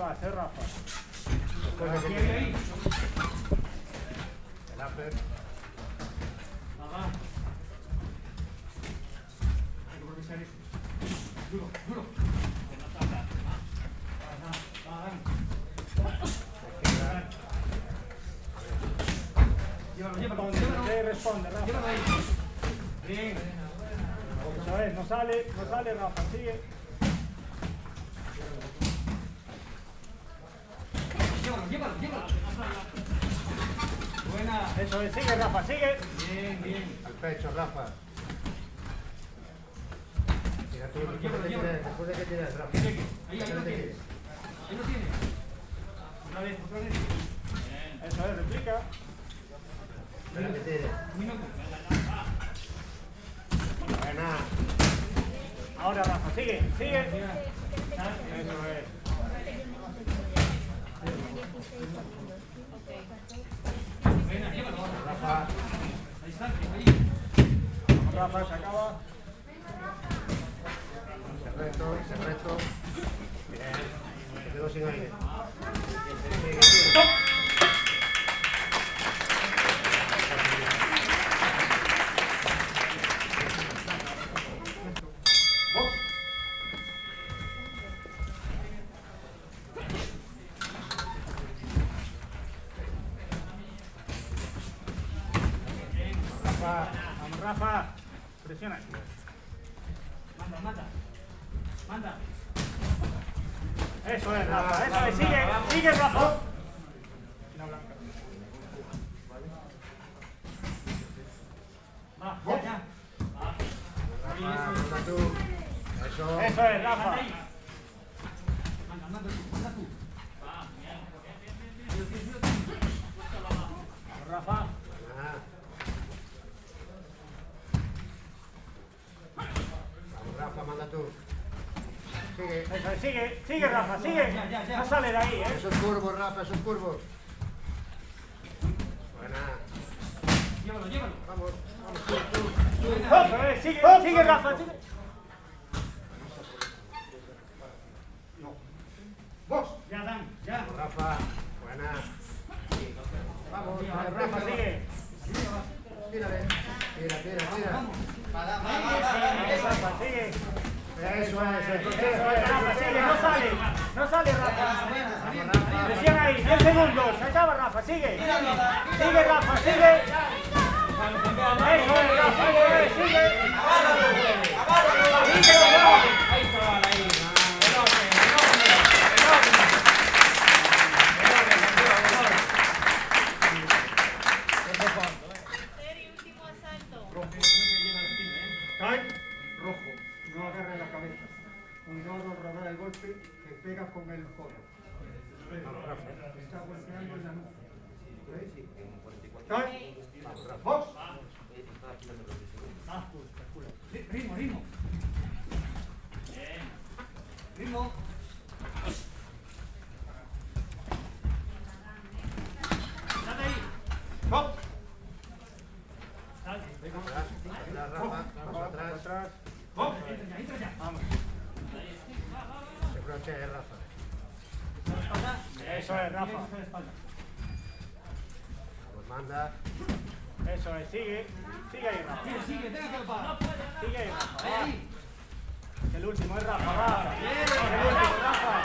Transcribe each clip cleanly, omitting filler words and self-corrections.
más, Rafa. Ahí. El upper. Ajá. Hay que aprovechar eso. Duro, duro. Llévalo. Responde, Rafa. Llévalo ahí. Bien. Eso es, no sale, Rafa, sigue. Llévalo. Buena. Eso es, sigue, Rafa, sigue. Bien. Al pecho, Rafa. Mira tú, después de que tires, Rafa. Ahí lo tienes. Ahí lo tienes. Otra vez. Eso es, replica. Espera que tire. Un minuto. Buena. Ahora, Rafa, sigue. Mira. Eso es. Buena, llévalo. Rafa. Ahí está, ahí. Rafa, se acaba. Se reto. Bien. Se quedó sin aire. Vamos, Rafa. Presiona. Manda. Eso es, Rafa. Eso es, sigue, Rafa. Va, ya. Rafa, manda tú. Eso. Eso es, Rafa. Manda tú. Rafa. Vamos, Rafa, manda tú. Sigue. Eso es, sigue, Rafa, sigue. Ya. No sale de ahí, Esos curvos, Rafa, esos curvos. Buena. Llévalo. Vamos, tú. Eso es, sigue, Rafa, sigue. ¡Vos! Ya, Dan, ya. Rafa, buena. Vamos, Rafa, sigue. tírale. Tira. Vamos. Rafa, sigue. Eso es, Rafa, sigue, no sale, Rafa. Vamos, Rafa. Presiona ahí, 10 segundos. Se acaba, Rafa, sigue. Sigue, Rafa, sigue. Eso es, Rafa, sigue. Rojo, no agarre la cabeza. Cuidado al rodar el golpe que pega con el codo. Está golpeando en la nuca. ¡Vos! Ritmo. Ritmo. Dale ahí. ¡Vamos! Rafa, vamos atrás. Entra ya. Vamos. Se crochea, Rafa. Eso es, Rafa. Vamos, manda. Eso es, sigue ahí, Rafa. Sigue, tenga que parar. Sigue ahí, Rafa. Va. Ahí. El último es Rafa, va. El último, Rafa.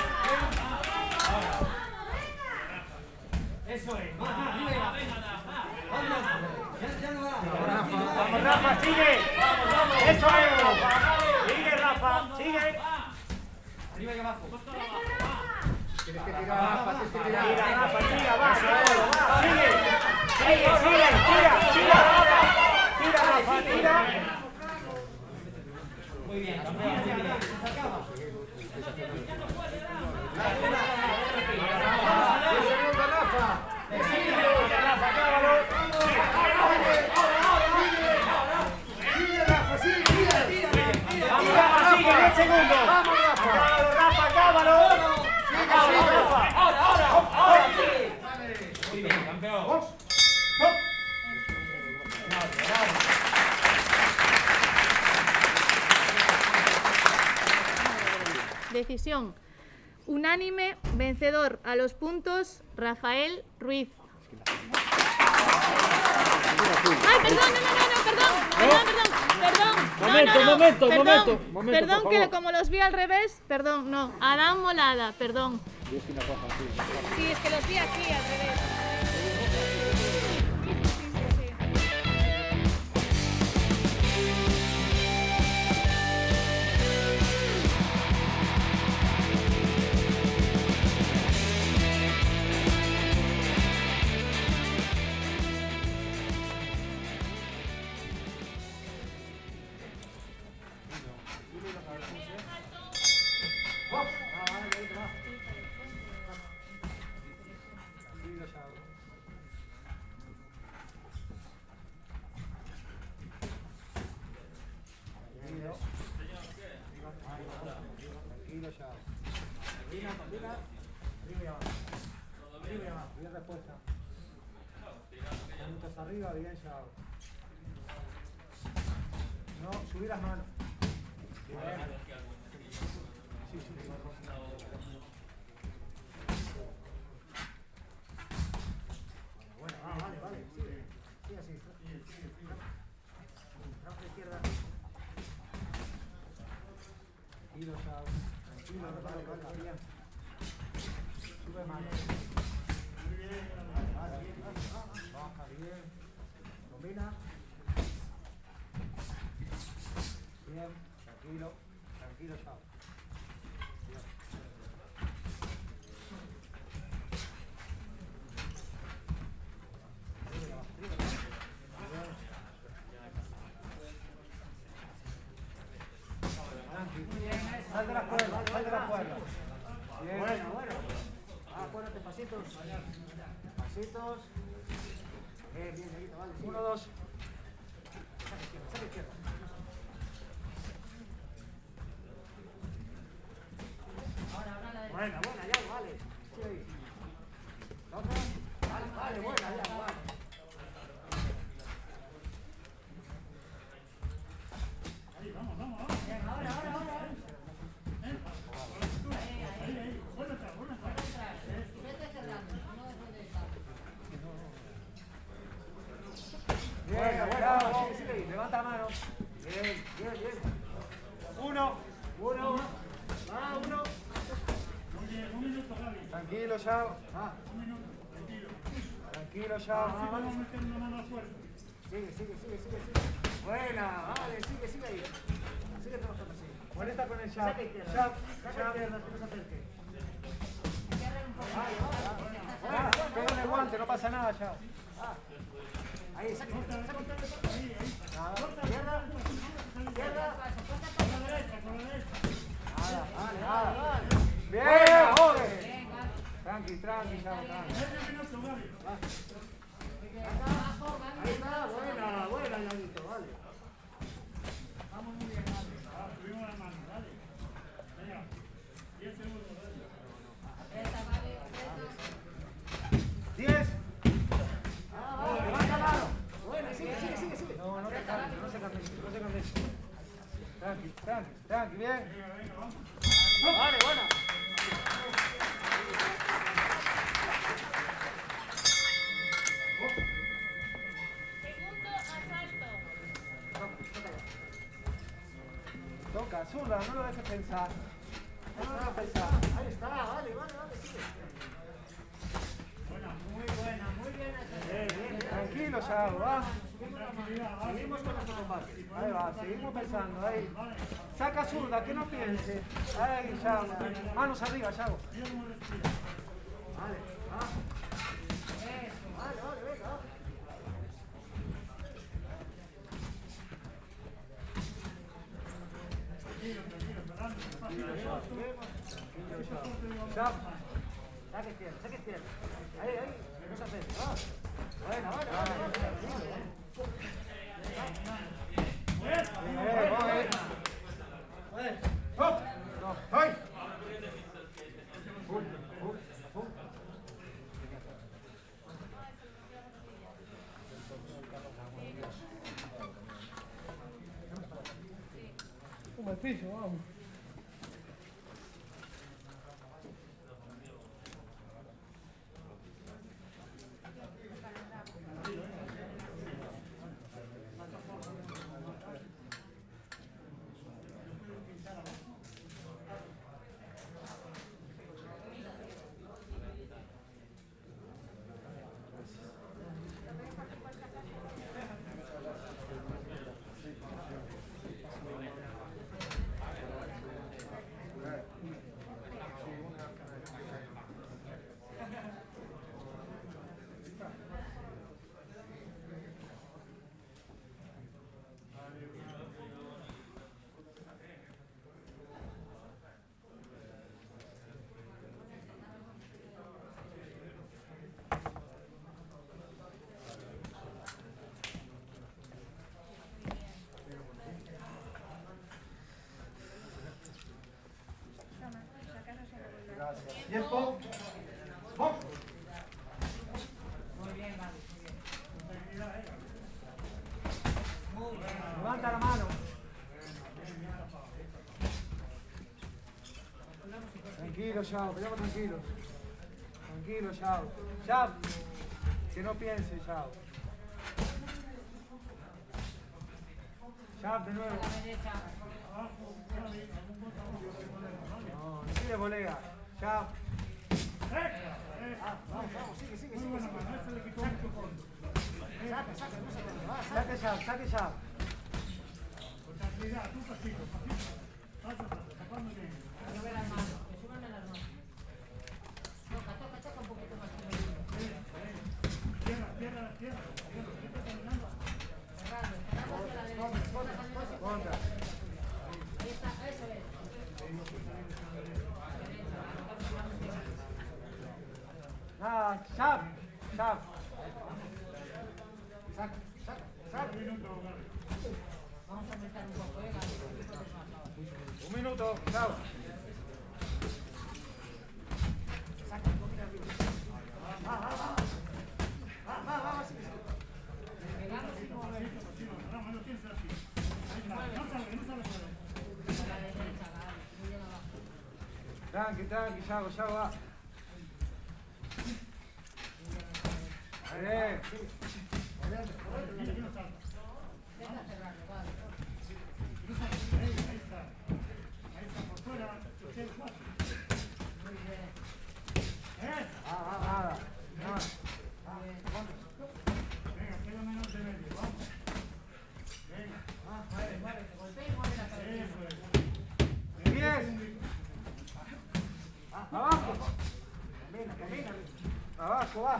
Eso es. Venga. Ya no va. Vamos, Rafa, sigue. Eso es, Rafa. Sigue, Rafa, sigue. Arriba y abajo. Tienes que tirar, Rafa, tienes que tirar. Tira, Rafa, tira, va. Sigue, tira, Rafa, tira. Muy bien. Se acaba. 10 segundos, Rafa. Rafa, acábalo. Sigue, Rafa, sigue. Vamos, Rafa, sigue, 10 segundos. Vamos, Rafa. Acábalo, Rafa, acábalo. Acábalo, Rafa. Ahora. Muy bien, campeón. ¡Vos! Decisión. Unánime, vencedor a los puntos, Rafael Ruiz. ¡Ay, perdón! ¡Momento! Perdón, que como los vi al revés, perdón, no. Adán Molada, perdón. Sí, es que los vi aquí al revés. Tranquilo, Chao. Combina. Arriba y abajo. Bien respuesta. Minutos arriba, bien, Chao. No, subir las manos. Bien. Sí. Bueno, vale. Sigue así. Trabajo izquierda. Tranquilo, Chao. Tranquilo, vale, bien. Sube mano. Muy bien. Baja, bien. Combina. Bien, tranquilo, Chao. Bien. Sal de la cuerda. Bien. Bueno. Acuérdate, pasitos. Bien, Neguito, vale. 1, 2. Saca izquierda. Buena, ya, vale. Sí, ahí. ¿Otra? Vale, buena, ya, vale. Ahí, vamos. Bien, ahora. Vuelve atrás. Vete cerrando, no es donde está. Bien, bravo. Sigue ahí, levanta la mano. Bien. 1. Va, 1. Muy bien, 1 minuto, Javi. Tranquilo, Chao. 1 minuto, tranquilo. Tranquilo, Chao. Así vamos a meter una mano a fuerza. Sigue. Buena, vale, sigue ahí. Sigue trabajando así. Molesta con el Chao. Saca izquierda, que no se acerque. Pégale el guante, no pasa nada, Chao. Ahí, saca izquierda. Nada, izquierda. Con la derecha. Nada. Bien, joder. Tranqui, Chao, tranqui. Medio minuto, Gaby. Ahí está, buena, Ñaguito, vale. Vamos muy bien, Gaby. Subimos la mano, dale. Venga, 10 segundos, dale. 10. Levanta la mano. Bueno, sigue. No te cambies, no se cambie. Tranqui, bien. Venga, vamos. Vale, buena. Segundo asalto. Toca, zurda, no lo dejes pensar. Ahí está, vale, sigue. Muy bien. Tranquilo, Chao, va. Tranquilidad, Gaby. Seguimos con nuestro combate. Ahí va, seguimos pensando, ahí. Saca zurda, que no piense. Ahí, Chao. Manos arriba, Chao. Mira cómo respira. Vale, venga. Tranquilo, Fernando. Chao. Saca izquierda. Ahí, no se acerque. Buena. Tranquilo, Yao, peleamos tranquilos. Tranquilo, Yao. Yao, que no piense, Yao. Yao, de nuevo. No, sigue volea. Yao. Vamos, sigue. Saque, Yao. Con tranquilidad, tú pasito. Paso, tapando bien. Que suban las manos. Toca un poquito más. Tierra. Cerrando hacia la derecha. Contra. Ahí está, eso es. Nada, Yao. Saca. Vamos a aumentar un poco, Gaby. Un minuto, Yao. Pegamos y movemos. No tienes así. No sale. A la derecha, Gaby. Muy bien abajo. Tranqui, Yao va. Intenta cerrarlo, Gaby. Ahí está, por fuera, usted cuatro. Muy bien. Nada. Venga, queda menos de medio, vamos. Venga, Muévete, golpea y mueve la cabeza. eso es. 10. Abajo. Camina. Abajo, va.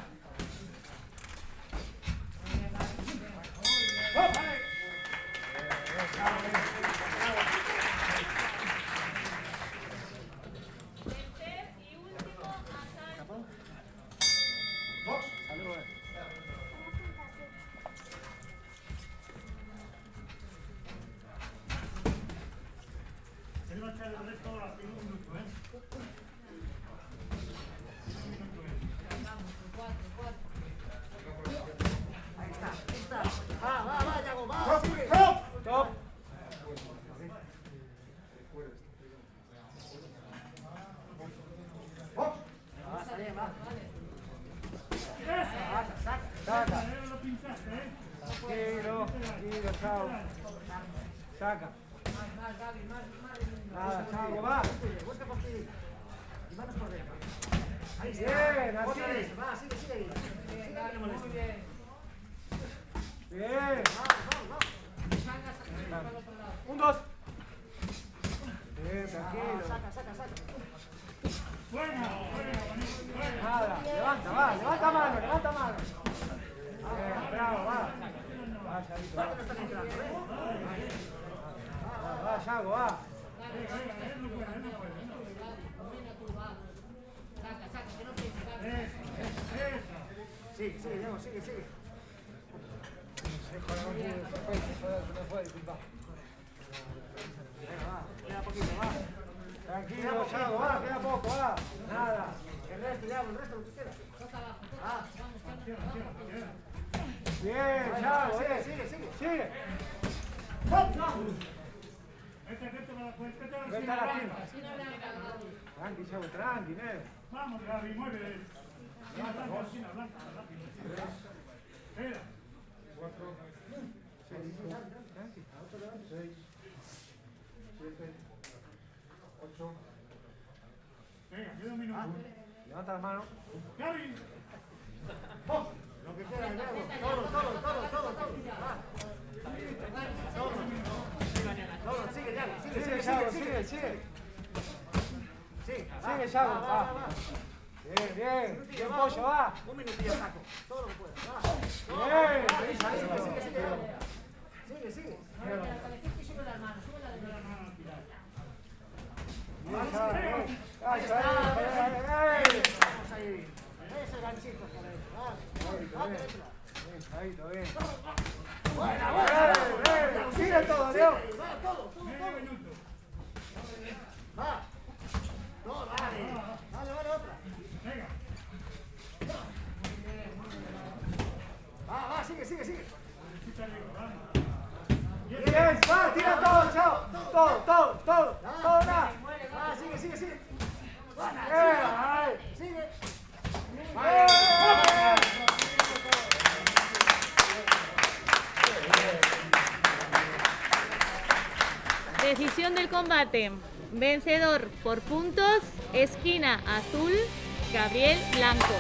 Tercer y último asalto. Salud. Se le va a echar el resto ahora, tiene un minuto, ¿eh? Vamos, con 4. Ahí está. Va, Yago, va. Top. Saca. Lo pinchaste, ¿eh? Tranquilo, Chao. Saca. Más, Gaby, más. Nada, Chao, va. Busca por ti. Y manos por dentro. Ahí Bien, está. así. Otra vez. Va, sigue ahí. Bien, Gaby, muy bien. Bien. Vamos. Salga, para el otro lado. 1, 2. Bien, tranquilo. Saca. Buena. Nada, levanta mano. Bien, bravo, va. Va, Chavito, va. Va, Yago, va. Gaby, domina tú, va. Saca, que no pienses, Gaby. Sigue, Diego, sigue. Se fue, disculpa. Venga, va. Queda poquito, va. Tranquilo, Yago, va, queda poco, va. Nada. El resto, lo que queda. Toca abajo, vamos. Bien, Yago, Sigue. Sigue. Vete a la esquina. Así no blanca, Gaby. Tranqui, Yago, tranqui, Vamos, Gaby, mueve. Blanca, blanca, rápido. Espera. 4, 6, 7, 8. Venga, queda un minuto. Levanta la mano. Gaby. Lo que queda, Diego. Todo. Va. Todo, sigue, Diego. Sigue, Yago, sigue. Sigue, Yago, va. Bien. Bien, pollo, va. Un minutillo, saco. Todo lo que pueda. Va. Bien. Sigue. Mueve la cabecita y sube las manos, sube la derecha. Bien, Yago, bien. Ahí está. Vamos ahí. Ese ganchito por ahí. Va. Ahí, todo bien. Buena. Sigue todo, Leo. Va, todo. Medio minuto. Va. No, dale, otra. Venga. Va, sigue. Necesita Diego, vamos. Bien, va, tira todo, Chao. Todo, nada. Va, sigue. Sigue. Decisión del combate. Vencedor por puntos, esquina azul, Gabriel Blanco.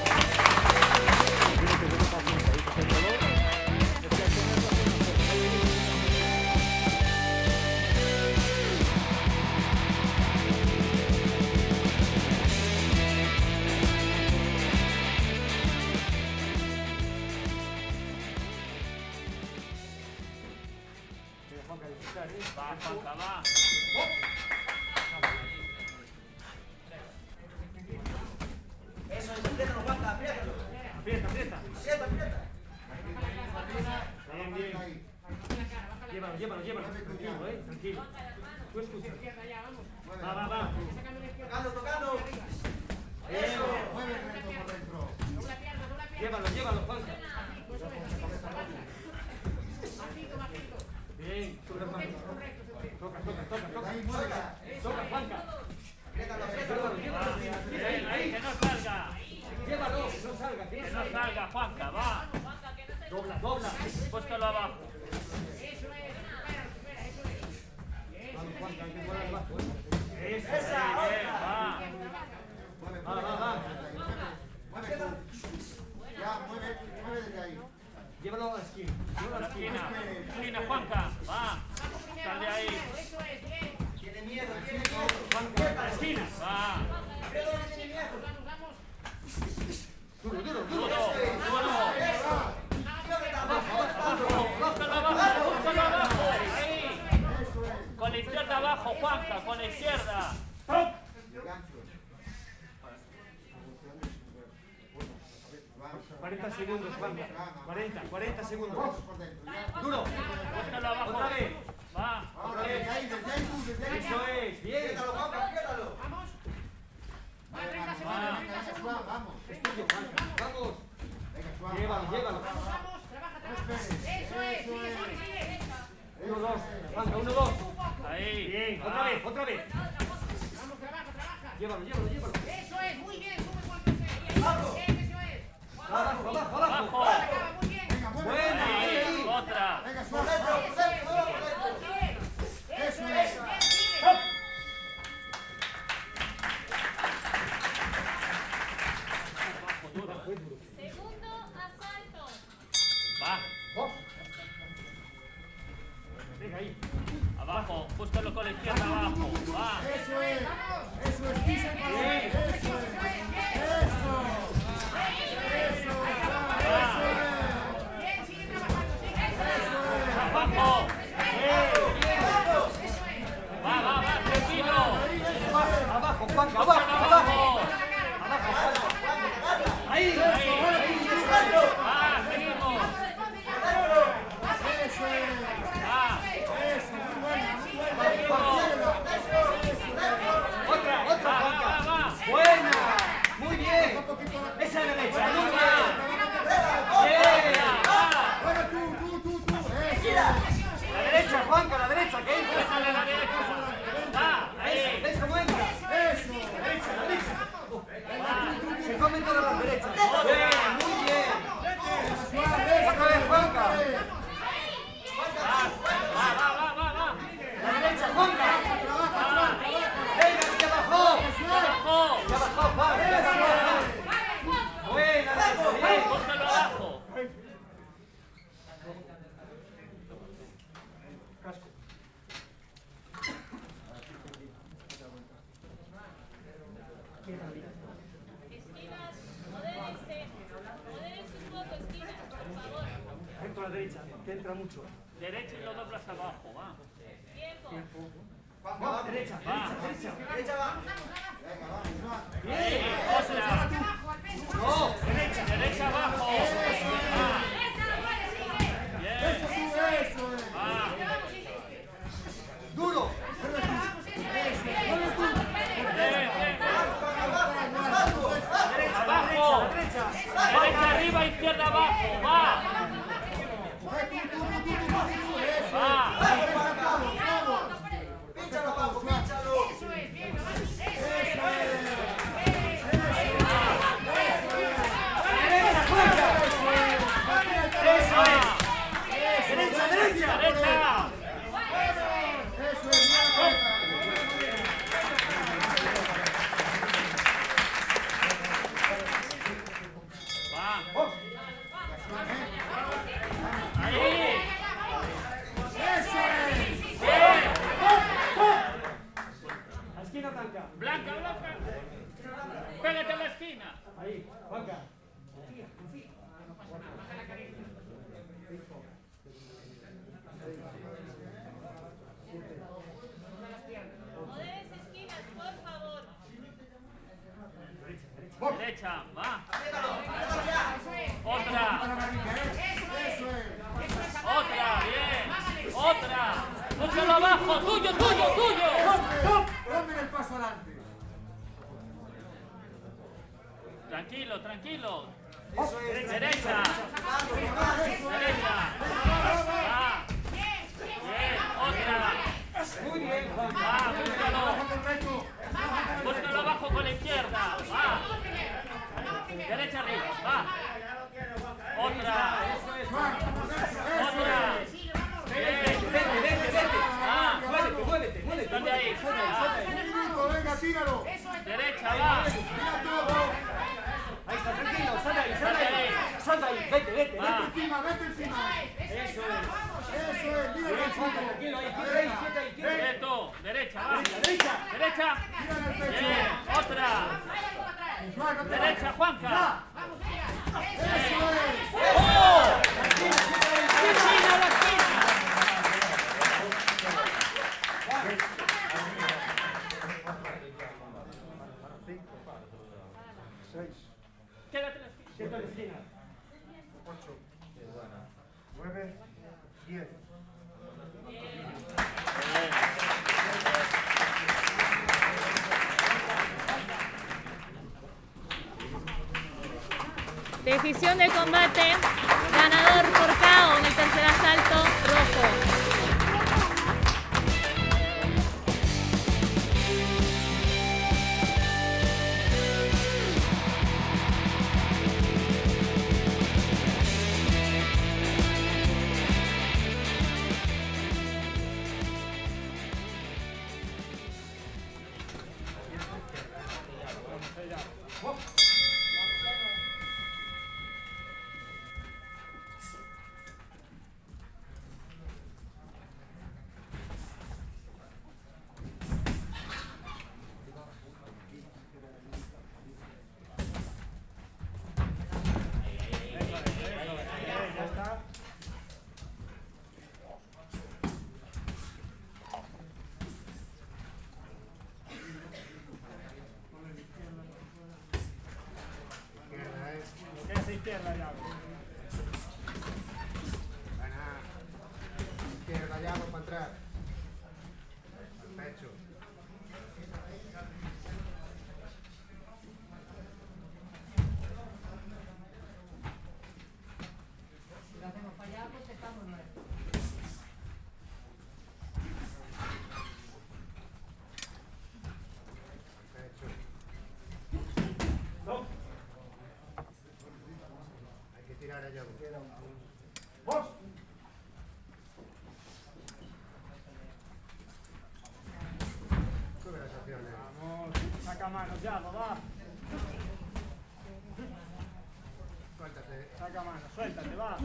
Va, Juanca, va. Eso es, apriétalo, Juanca, apriétalo. Aprieta, aprieta. Aprieta, aprieta. Bien, bien. Llévalo, llévalo, llévalo. Tranquilo, tranquilo. Tú escucha. Va, va, va. Tocando, tocando. Eso. Llévalo, llévalo, Juanca. Bien, toca, toca, toca, toca, toca. Toca, Juanca. Apriétalo, apriétalo. Llévalo, Bien, ahí, que no salga. llévalo, que no salga. Que no salga, Juanca, va. Dobla, dobla. Póstalo abajo. Vamos, Juanca, hay que volar abajo. Eso. Bien, va. Va, va, va. Mueve desde ahí. Llévalo a la esquina. Llévalo a la esquina. Esquina, Juanca, va. Sal de ahí. Tiene miedo, tiene miedo. A la esquina, va. Apriétalo, que tiene miedo. Duro, duro, duro. Duro, duro. Abajo, Búscalo abajo, búscalo abajo. Ahí. Con la izquierda abajo, Juanca, con la izquierda. ¡Stop! Gancho. 40 segundos, Juanca. 40 segundos. Por dentro. Ya. Duro. Búscalo abajo. Otra vez. Va. Ahora desde ahí tú, desde ahí. Eso es. Bien. Apriétalo, Juanca, apriétalo. Venga, suave, vamos. Es tuyo, Juanca. Vamos. Venga, suave. Llévalo, llévalo. Eso es. 1, 2. Juanca, 1, 2. Ahí. Bien. Va. Otra vez, otra vez. Llévalo, llévalo, llévalo. Eso es, muy bien, sube fuerte. Eso es. Abajo, abajo, abajo. Abajo. Muy bien. Venga, mueve. Ahí. Ahí. Otra. Venga, Por suave. dentro, por dentro, por dentro. Bien. Eso es. ¡Stop! Segundo asalto. Va. Venga, ahí. Abajo. Búscalo con la izquierda abajo. Va. Eso es. Eso es. Pisa el balón. Bien. Eso es. Eso. Bien, sigue trabajando, sigue. Abajo. Va, tranquilo. Abajo, Juanca, abajo, abajo. Abajo. Ahí. Ahí. Va, seguimos. Eso es. Va. Eso, muy bueno. Seguimos. Otra, otra, Va, Juanca. va. Buena. Muy bien. Esa derecha. Muy bien. Bien. Bueno, tú. Eso. La derecha, Juanca, la derecha, que entra. Déjale a la derecha. Va, ahí. ¿Ves cómo entra? Eso. La derecha, la derecha. Se comen todas las derechas. Bien, muy bien. Otra vez, Juanca. Va. La derecha, Juanca. Venga, que bajó. Abajo. Ya bajó, va. Buena derecha, bien. Búscalo abajo. Esquinas, modérense. Modérense un poco, esquinas, por favor. Dentro a la derecha, que entra mucho. Derecha y lo doblas abajo. Va. Tiempo. Va, derecha, derecha, derecha. Derecha, va. Venga, vamos. Bien. Otra. No, derecha. Derecha abajo. Va. Bien. Eso es. Va. Duro. Abajo. Derecha arriba, izquierda abajo. Va. Va. Pínchalo, Paco, pínchalo. Eso es, bien, eso es. Derecha, va. Otra. Otra, bien. Otra. Búscalo abajo. Tuyo, tuyo, tuyo. Ponme el paso adelante. Tranquilo, tranquilo. Eso es. Derecha. Derecha. Va. Bien, otra. Muy bien, Juan. Va, búscalo. Búscalo abajo con la izquierda. Va. Derecha arriba. Va. Otra. Otra. Bien. Va. Muévete. ¿Dónde ahí? Va. Venga, tíralo. Derecha, va. Ahí está, tranquilo, sal de ahí, Dónde ahí. Sal de ahí, vete. Va. Vete encima. Eso es, mira el chico. Tranquilo, ahí, quieta ahí. Quieto. Derecha, va. Derecha. Derecha. Tira en el pecho. Bien. Otra. Juan, no te Derecha, vayas. Juanca. Eso es. ¡Oh! ¡China la esquina! Quédate en la esquina. 7 a la esquina. 8, 9, 10. Decisión de combate. Ganador por KO en el tercer asalto, rojo. Izquierda, ya. Izquierda, ya, para entrar. Al pecho. Si lo hacemos fallar, pues estamos nuevos. Hay que tirar allá. ¡Vos! Sube las acciones. Vamos, saca manos, ya, va. Suéltate. Saca manos, suéltate, va.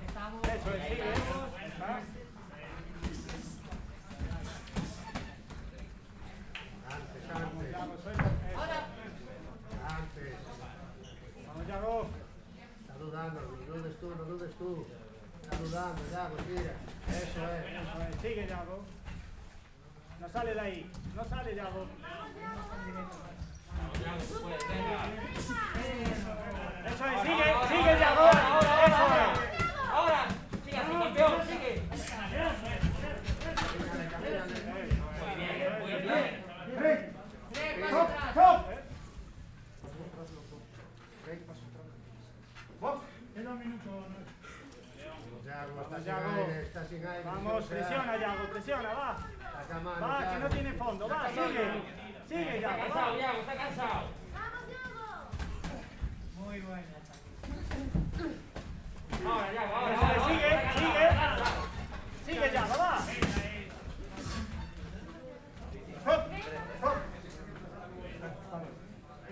Estamos. Eso es, sigue. Va. Antes. Vamos, suéltate. Antes. Vamos, Yago. Está dudando, no dudes tú. Está dudando, ya, pues tira. Eso es. Eso es, sigue, Yago. No sale de ahí, no sale, Yago. Eso es, sigue, Yago. Eso es. Ahora, sigue así, campeón, sigue. Muy bien. Top, top. ¡Vos! Queda un minuto. Yago, está sin aire. Vamos, presiona, Yago, presiona, va. Saca mano, Va, que Yago. no tiene fondo, va, sigue. Sigue, Está Yago, cansado, va. Yago, está cansado. Muy buena. Ahora, Yago, ahora. Eso es, sigue. Sigue, Yago, va. Hop, hop.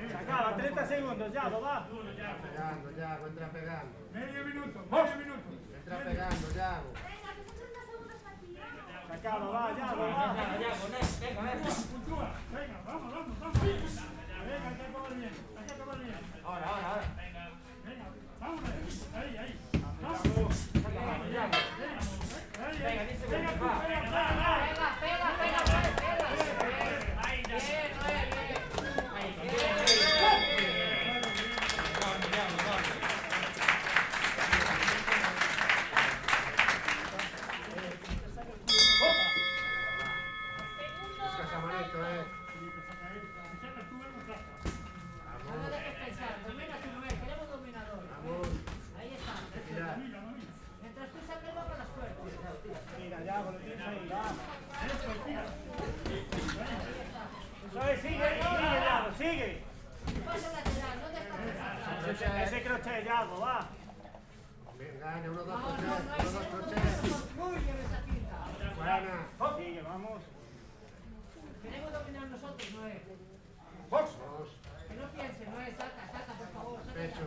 Se acaba, 30 segundos, Yago, va. Pegando, Yago, entra pegando. Medio minuto. Entra pegando, Yago. Se acaba, va, Yago, va. Yago, venga. Puntúa. Venga, vamos. Venga, hay que acabar bien. Ahora. Venga, vamos. Ahí. Vamos, Vamos, Yago. Venga, 10 segundos, va. Pega. Bien, bien. Saca, manito, Si sacas tú, él no saca. No lo dejes pensar. Domina tú, Noé. Queremos dominador. Vamos. Ahí está. Mira. Mientras tú saques, va con la suerte. Mira, Yago, lo tienes ahí, va. Eso, tira. Eso es, sigue, Yago, sigue. Paso lateral, no descanses. Ese crochet, Yago, va. Venga, 1, 2, No, crochet. no, 1, 2, crochet. muy bien esa cinta. Buena. Sigue, vamos. Queremos dominar nosotros, Noé. Dos. Que no piense, Noé. Saca, por favor. Saca. Pecho.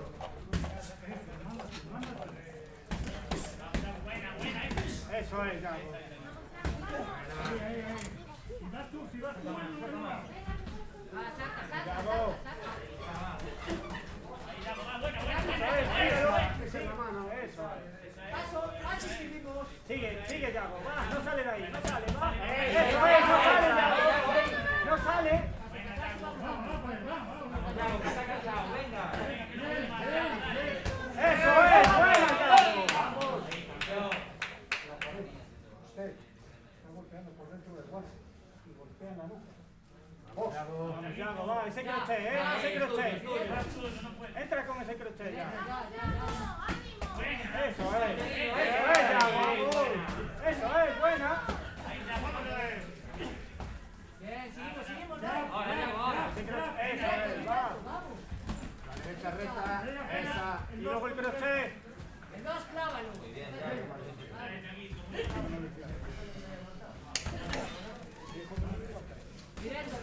Eso es, Yago. Si vas tú, no. Saca. Yago. Esa es la mano. Eso. Paso y seguimos. Sigue, Yago, va. No sale de ahí, no sale, va. Eso es, no sale, Yago. No sale. Eso es, buena, Yago. Vamos. Usted está golpeando por dentro del guante y golpea en la nuca. Yago. Vamos, Yago, va. Ese crochet, ese crochet. Entra con ese crochet, ya. Eso es, Yago. Vamos. Eso es, buena. Bien, seguimos, Noé. Ese crochet, eso es, va. La derecha recta. Esa. Y luego el crochet. El 2, clávalo. Directo,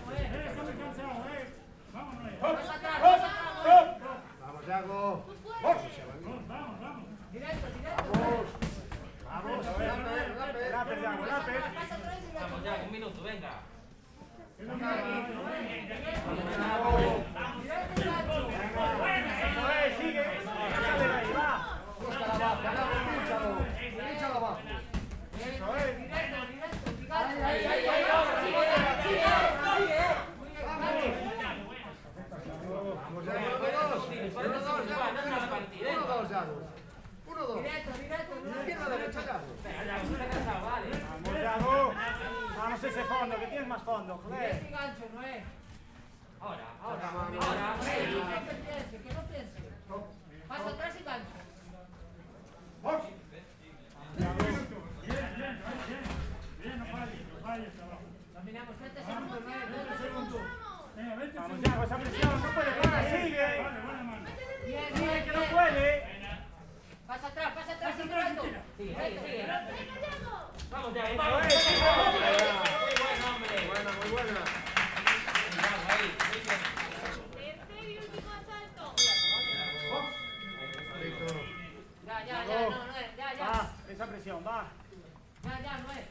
Noé. Está muy cansado, Vamos, Noé. Más atrás, Noé. Vamos, Yago. Vamos. Directo. Vamos. Rápido. Rápido, Yago, rápido. Pasa atrás y Vamos ya, un minuto, venga. Eso es, sigue. No sale de ahí, va. Búscala abajo. Pínchalo abajo. Eso es. Vamos, Yago. 1, 2, Yago. 1, 2. Izquierda, derecha, Yago. Vamos, Yago. Vamos ese fondo, que tienes más fondo, joder. Ahora. Que no piense. Paso atrás y gancho. Bien, no falles, trabajo. Dominamos 30 segundos, 30 segundos. Venga, vete. Vamos, Yago, esa presión, no puede parar, sigue. Vale, buena mano. Sigue, que no puede. Pasa atrás y directo. Sigue. Vamos ya, Eso vamos. es, sigue. Muy buen hombre. Buena, muy buena. Vamos ahí. Tercer y último asalto. Listo. Ya. Va, esa presión, va. Ya, Noé.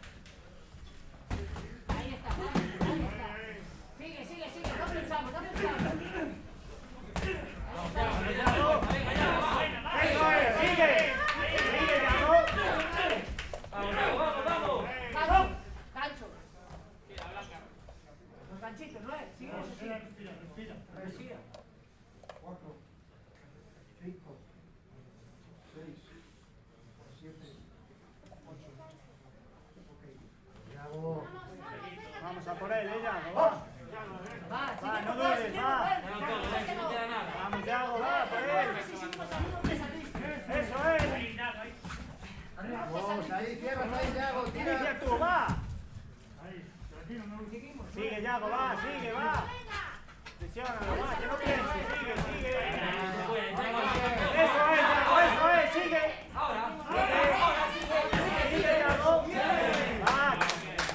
Ahí está. Sigue. No pensamos. Eso es, sigue. Sigue, Yago. Vamos. Gancho. Los ganchitos, Noé. Sigue eso, Respira. 4, 5, 6, 7, 8. Ok. Yago. Vamos a por él, Yago, va. Va, no dudes, va. No queda nada. Vamos, Yago, va, por él. Eso es. Vamos, ahí, cierra, ahí, Yago. Inicia Tira. tú, va. Ahí, tranquilo, no. Sigue, Yago, va, sigue, va. Presiónalo, va, que no piense, sigue. Eso es, Yago, eso es, sigue. Ahora. Sigue, Yago. Va,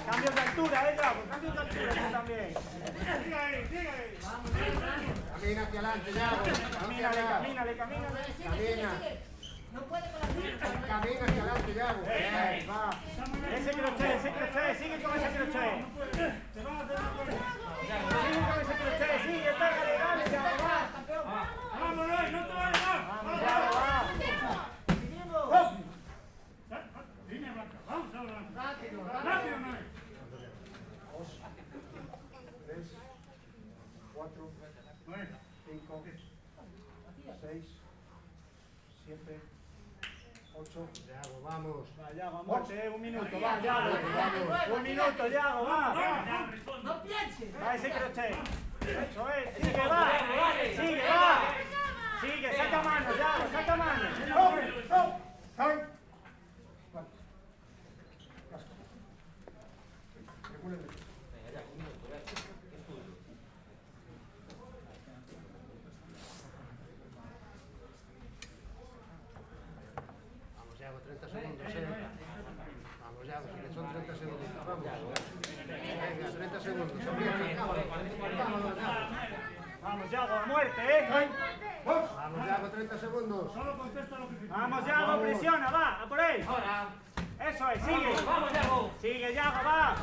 cambios de altura, Yago, cambios de altura tú también. Sigue ahí. Camina hacia adelante, Yago. Camínale. Camina. No puede con la pierna. Camina hacia adelante, Yago. Bien, va. Ese crochet, sigue con ese crochet. Te van a hacer una cosa. Sigue con ese crochet, sigue, pégale, dale, Yago, va. Vamos, Noé, no te vayas más. Vamos, Yago, va. Línea blanca. Vamos a Blanca. Rápido. Rápido, Noé. 2, 3, 4, Noé. 5, 6, 7, 8. Yago, vamos. Yago, a muerte, un minuto, va, Yago. Un minuto, Yago, va. No pienses. Va ese crochet. Eso es, sigue, va. Sigue, va. Sigue, saca mano, Yago, saca mano. Vamos, Yago, 30 segundos, Vamos, Yago, que son 30 segundos. Vamos. Venga, 30 segundos. Vamos, Yago, a muerte, Vamos, Yago, 30 segundos. Solo contesta lo que te Vamos, Yago, presiona, va, a por ahí. Ahora. Eso es, sigue. Vamos, Yago. Sigue, Yago, va.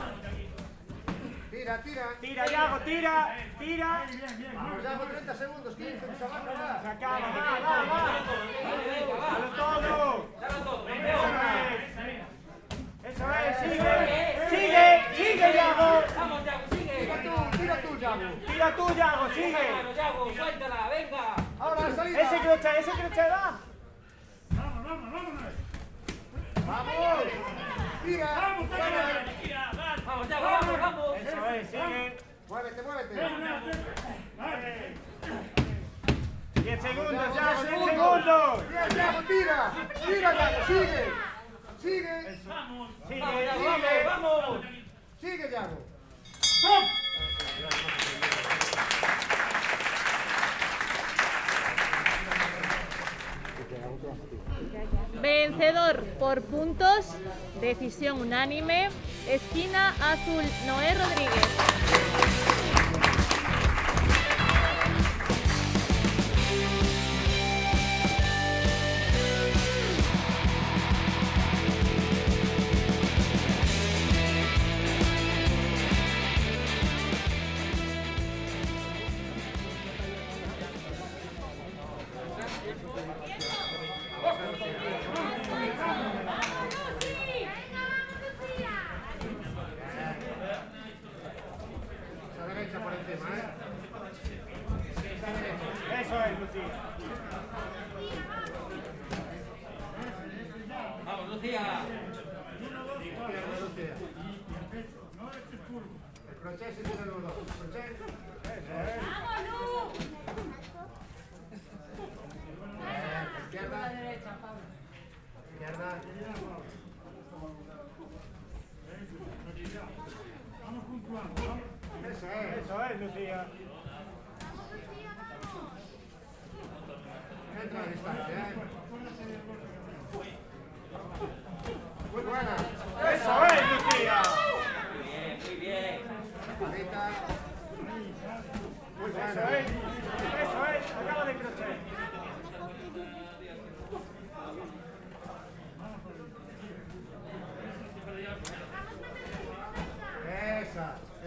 Tira, tira. Tira, Yago, tira. Vamos, Yago, 30 segundos. 15, se va a Se acabar. acaba, va. Dalo todo. Dalo todo. Eso es, sigue, Yago. Vamos, Yago, sigue. Tira tú, Yago. Tira tú, Yago, sigue. Bueno, Yago, suéltala, venga. Ahora la salida. Ese crochet va. Vámonos. Vamos. Tira. Vamos, Vamos, Yago, vamos. Eso es, sigue. Muévete. 10 segundos, Yago, 10 segundos. Tira, Yago, tira. Tira, Yago, sigue. Sigue. Vamos, Yago, vamos. Sigue, Yago. Vencedor por puntos, decisión unánime, esquina azul, Noé Rodríguez. Esa derecha por encima, Eso es, Lucía. Vamos, Lucía. Izquierda, Lucía. El crochet se tiene los dos. Crochet. Izquierda. La derecha, Pablo. Izquierda. Eso es. Lucía. Entra a la distancia, Muy buena. Eso es, Lucía. Muy bien. Palita. Muy buena. Eso es, acaba de crochet.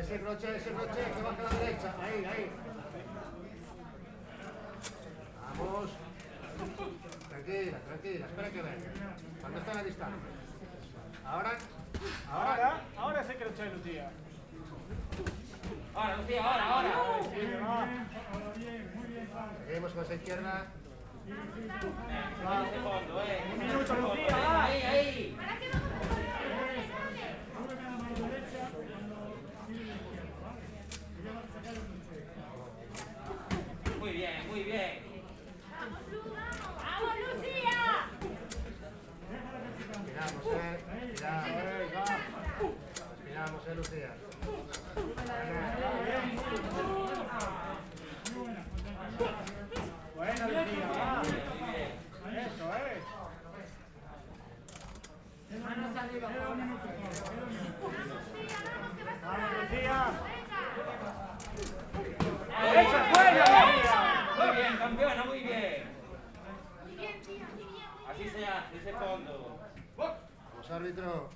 Ese crochet, que baja a la derecha. Ahí. Vamos. Tranquila, espera que venga. Cuando está a la distancia. Ahora ese crochet, Lucía. Ahora, Lucía, ahora. Seguimos con esa izquierda. Ese fondo, Un minuto, Lucía, va. Ahí. Muy bien. ¡Vamos, Lucía! Miramos, Lucía. Buena, Lucía, va. Eso es. Manos arriba, Pablo. Vamos, Lucía. Esa es buena, Lucía. Muy bien, campeona, muy bien. Así se hace, ese fondo. Vamos, árbitro.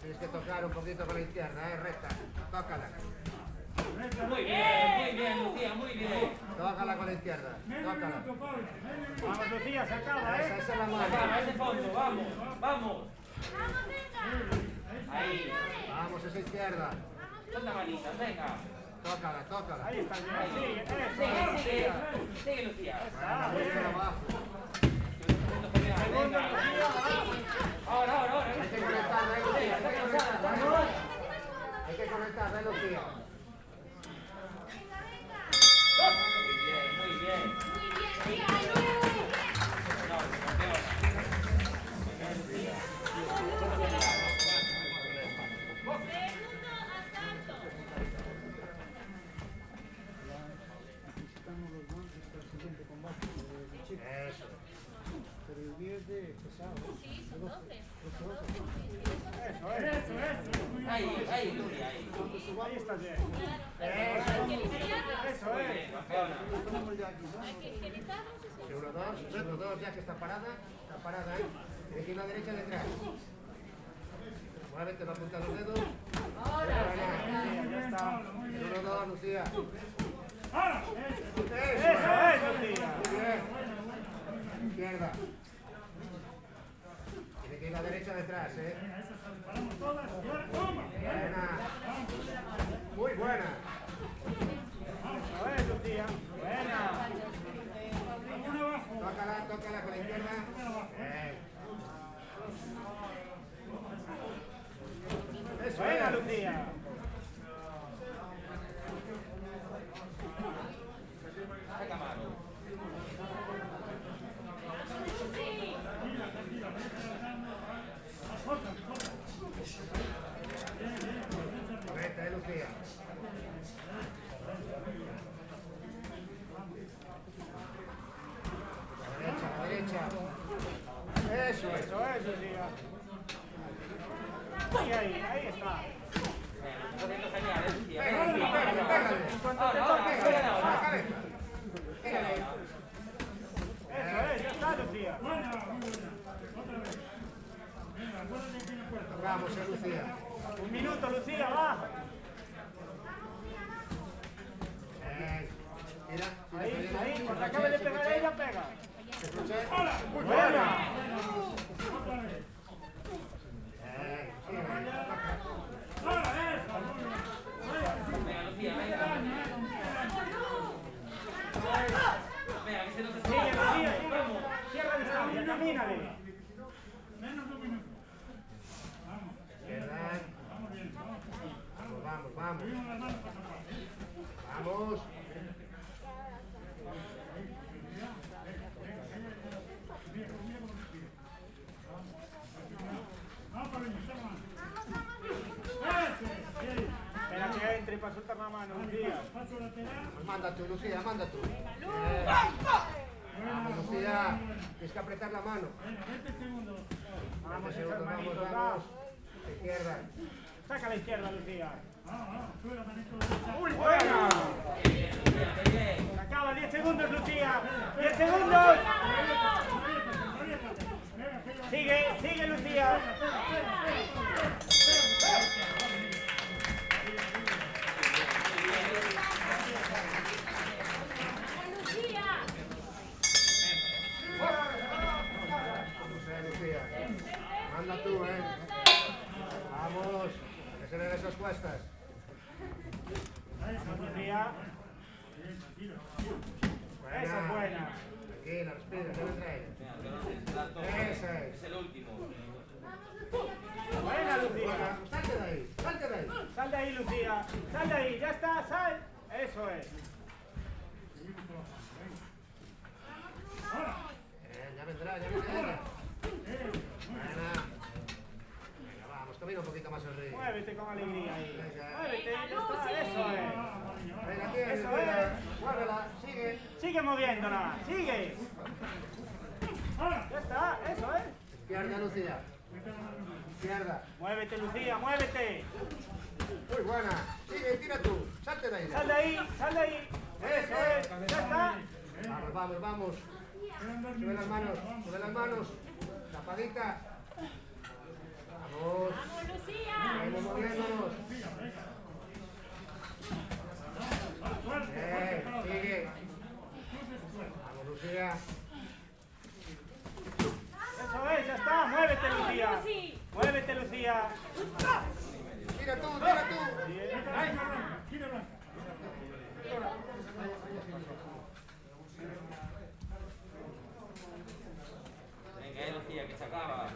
Tienes que tocar un poquito con la izquierda, recta. Tócala. Muy bien, Lucía, muy bien. Tócala con la izquierda. Tócala. Vamos, Lucía, se acaba, Esa es la mano. Acaba ese fondo, vamos. Ahí. Vamos, esa izquierda. Son manitas, venga. Tócala, tócala. Ahí está bien. Sigue, eso. Sigue, sigue, Lucía. Ah, Muy bien. bien abajo. Segundo, Lucía, abajo. Ahora. Hay que conectarla, Lucía. Hay que conectarla. Hay que conectarla, Lucía. Muy bien. Eso. Pero el 10 de pesado. Eso, eso. Ahí, Lucía, ahí. Ahí está bien. Eso. Eso es. Campeona. Uno, dos, ya que está parada, ¿eh? Tiene que ir a la derecha detrás. Muévete, la punta de los dedos. Ya está. 1, 2, Lucía. Eso es, Lucía. Muy bien. Izquierda. Tiene que ir a la derecha detrás, ¿eh? Buena. Muy buena. Eso es, Lucía. Buena. Tócala con la izquierda. Eso Buena, es. Lucía. Saca mano. Correcta, Lucía. La derecha. Eso es. Eso es, Lucía. Ahí está. Está haciendo genial, Lucía. Pégale. Ahora. La cabeza. Pégale. Eso es, ya está, Lucía. Vamos, Lucía. 1 minuto, Lucía, va. Mira. Ahí, cuando acabe de pegar ella, pega. Muy Buena. Venga, Lucía, venga. Venga, que se nos Sigue, Lucía, sigue. Cierra distancia, camínale. Menos de un minuto. Vamos. Izquierda. Vamos bien. Vamos. Subimos las manos para tapar. Vamos. Vamos para allá, toma. Espera que entre para soltar la mano, Lucía. Paso lateral. Manda tú, Lucía, manda tú. Vamos, Lucía. Tienes que apretar la mano. Venga, 20 segundos. Vamos, Segundos, esas manitos, va. vamos. Izquierda. Saca a la izquierda, Lucía. Vamos, sube la manito derecha. ¡Uy, buena! bien. Se acaba, 10 segundos, Lucía. 10 segundos. Sigue, Lucía. Vamos, Lucía. Manda tú, Vamos. Que se ven esas cuestas. Lucía. Esa es buena. Tranquila, respira, no me trae. Ese es el último. Buena, Lucía. Salte de ahí, salte de ahí. Sal de ahí, Lucía. Sal de ahí, ya está, sal. Eso es. Ya vendrá ella. Buena. Venga, vamos, camina un poquito más arriba. Muévete con alegría ahí. Venga. Muévete, ya está, eso es. Venga, tienes, Eso Lucía. es. Muévela, sigue. Sigue moviéndola, sigue. Ya está, eso es. Izquierda, Lucía. Izquierda. Muévete, Lucía, muévete. Muy buena. Sigue, tira tú. Salte de ahí. Sal de ahí, sal de ahí. Eso es, ya está. Vamos. Sube las manos, tapadita. Vamos. Vamos moviéndonos. Sigue. Vamos, Lucía. Eso es, ya está. Muévete, Lucía. Muévete, Lucía. Tira tú. Bien. Gira blanca. Venga, Lucía, que se acaba.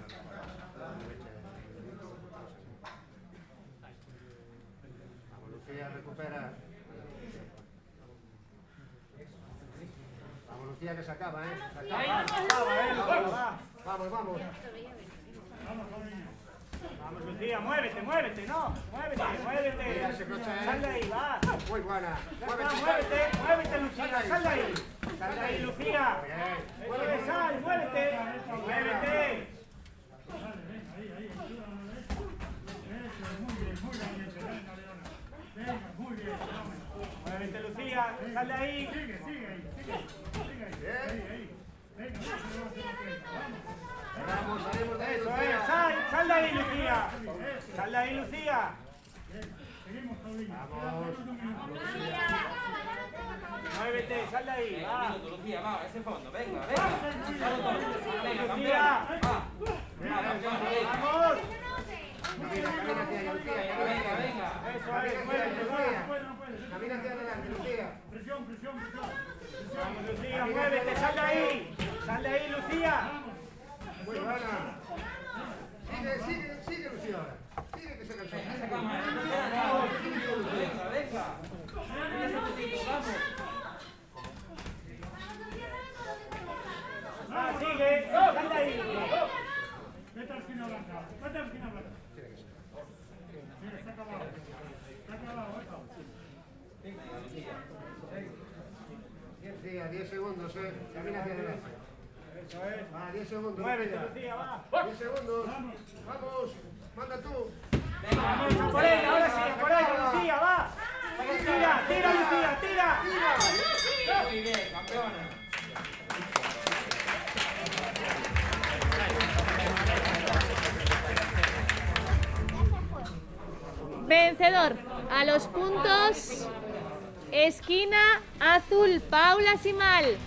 Vamos, Lucía, recupera. Vamos, Lucía, que se acaba, ¿eh? Se acaba. Vamos, vamos. Vamos, Lucía, muévete, muévete, no. Muévete, muévete. Mira ese coche, ¿eh? Sal de ahí, va. Muy buena. Muévete, muévete, Lucía, sal de ahí. Sal de ahí, Lucía. Bien. Eso es, sal, muévete. Muévete. Muévete, Lucía, sal de ahí. Vamos, salimos de ahí, Eso es, Lucía. sal de ahí, Lucía. Sal de ahí, Lucía. Vamos. Muévete, sal de ahí, Venga, va. un minuto, Lucía, va, ese fondo, venga, venga. Venga, campeona. Lucía. Va. Venga, campeona, venga. Vamos. Lucía, camina hacia allá, Lucía. Venga, venga. Eso es, muévete, va. Camina hacia adelante, Lucía. Presión, presión, presión. Vamos, Lucía, muévete, sal de ahí. Sal de ahí, Lucía. Muy buena. Sigue, Lucía ahora. Sigue que se cansó. Venga, venga. Va, sigue, sal de ahí. Vete a la esquina blanca. Vete a la esquina blanca. Mira, está acabado. Está acabado, Lucía, 10 segundos, camina hacia adelante. Eso es. Va, 10 segundos. Muévete, Lucía. Lucía, va. 10 segundos. Vamos. Manda tú. Vamos, a por ella, ahora sí, a por ella, Lucía, va. Tira, tira, Lucía, tira. Muy bien, campeona. Vencedor a los puntos, esquina azul, Paula Simal.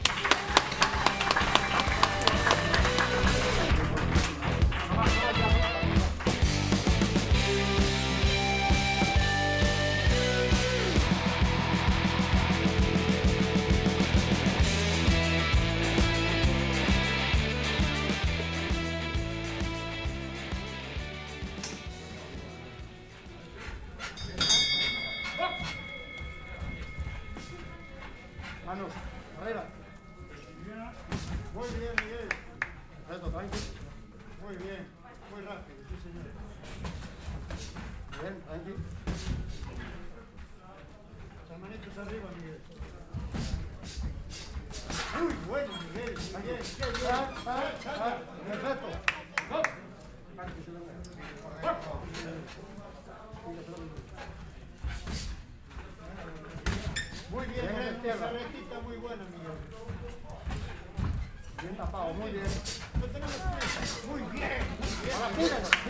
Manos, arriba. Muy bien, Miguel. Reto, tranqui. Muy bien, muy rápido, sí señor. Bien, tranqui. Las manitos arriba, Miguel. Muy bueno, Miguel. Bien, qué bien. Perfecto. Muy bien, esa rectita muy buena, Miguel. Bien tapado, muy bien. Muy bien. Ahora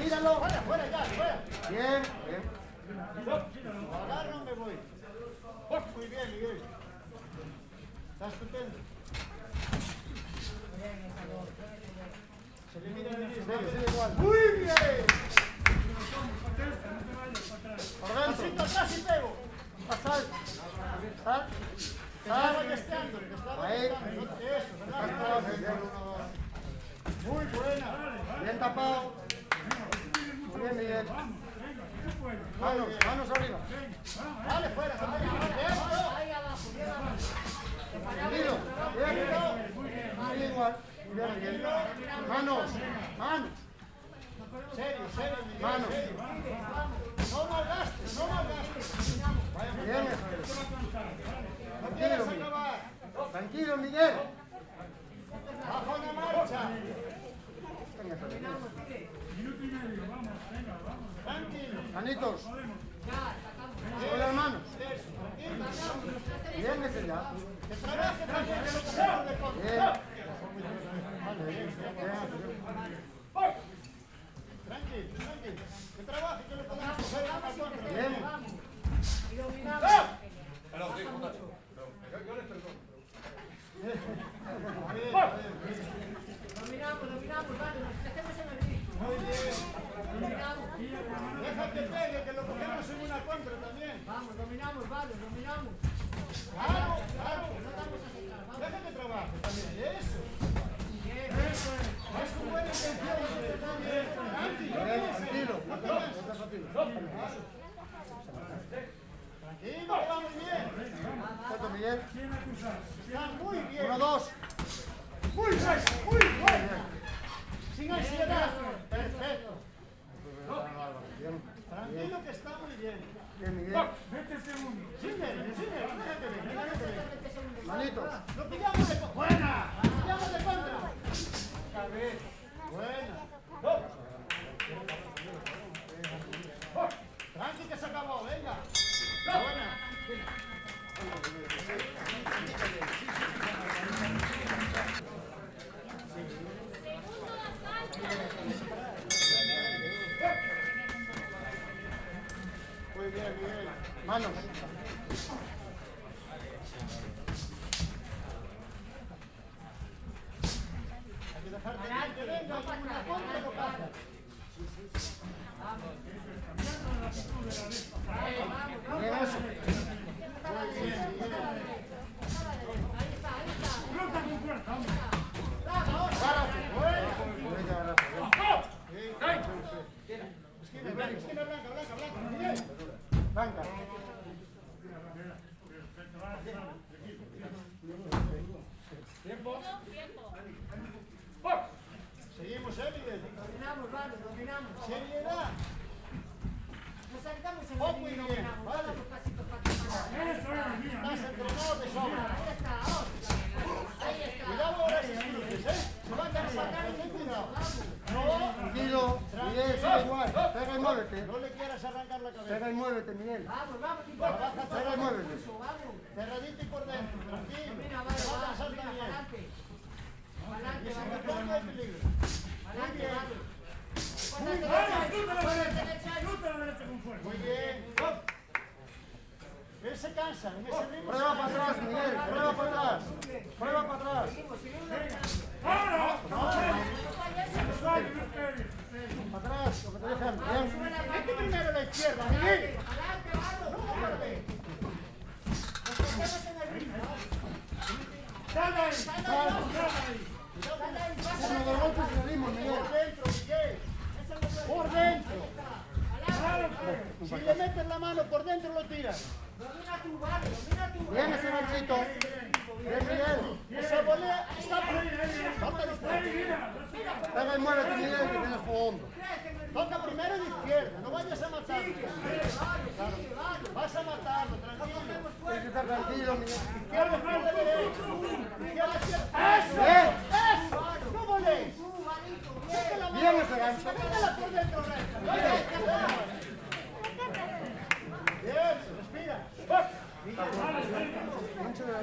míralo. Fuera, fuera ya, fuera. Bien, bien. Agarro, me voy. Muy bien, Miguel. Estás estupendo. Se le mira venir. Sigue igual. Muy bien. Pasito atrás y pego. Pasar. Sal. Sal. Ahí. Muy buena. Bien tapado. Muy bien, Miguel. Manos, manos arriba. Dale, fuera. Ahí abajo, bien abajo. Tranquilo. Bien, igual. Bien, Miguel. Manos, manos. Serio, serio, Miguel. Manos. No malgastes, no malgastes. Bien, tranquilo, Miguel. Tranquilo, Miguel. Bajo la marcha. Tranquilo. Manitos. Con las manos. Bien, ese ya. Que trabaje, bien. Vale, bien. Tranquilo, tranquilo. Que trabaje, que le podamos hacer la contra. Bien. Y dominamos. Dominamos, vale, nos dejemos en el ritmo. Muy bien. Dominamos. Déjate pegue, que lo cogemos en una contra también. Vamos, dominamos, vale, dominamos. tranquilo. Tranquilo, que va muy bien. Perfecto, Miguel. Está muy bien. 1, 2. Muy bien, muy bien. Sin ansiedad. Perfecto. Tranquilo que está muy bien. Bien, Miguel. Manitos. Lo pillamos de contra. Buena. Lo pillamos de contra. Buena. Tranqui que se acabó, venga. Buena. Muy bien, Miguel. Manos. Hay que dejarte que venga y una contra no pasa. Bien, eso. Muy bien, Miguel. Agárrate, bueno. Esquina blanca, Miguel. Blanca. Tiempo. Seguimos, Miguel. Dominamos, vale, dominamos. Seriedad. Nos sentamos en Muy el bien, dominamos. vale. Damos pasitos para que Estás entrenado de sobra. Ahí está, ahí está. Cuidado ahora esos cruces, Se van a sacar ten cuidado. No. Tranquilo. Miguel, sigue igual. Pega y muévete. No le quieras arrancar la cabeza. Pega y muévete, Miguel. Vamos, vamos, no importa. Pega y muévete. Vamos. Cerradito y por dentro. Tranquilo. Mira, Va a pasar mira, también. adelante. Adelante, Y se vamos. retorna el peligro. Adelante, vale. Muy bien. Él se cansa. En ese ritmo. Prueba para atrás, Miguel. Prueba para atrás. Prueba para atrás. Para atrás, lo que te dejan. Bien. Vete primero a la izquierda, Miguel. No, muerde. Uno de golpes y salimos, Miguel. Por dentro, Miguel. Por dentro. Si le metes la mano por dentro, lo tiras. Domina tú, vale, domina tú. Bien ese ganchito. Bien, Miguel. Esa volea está por... Toca de izquierda. Pega y muévete, Miguel, que tienes fondo. Toca primero de izquierda. No vayas a matarlo. Claro. Vas a matarlo, tranquilo. Tienes que estar tranquilo, Miguel. Izquierda, izquierda, derecha. Izquierda, izquierda. ¡Eso! ¡Eso! ¡No voléis! Bien ese gancho. Métela por dentro, recta. Bien, respira. Gancho de la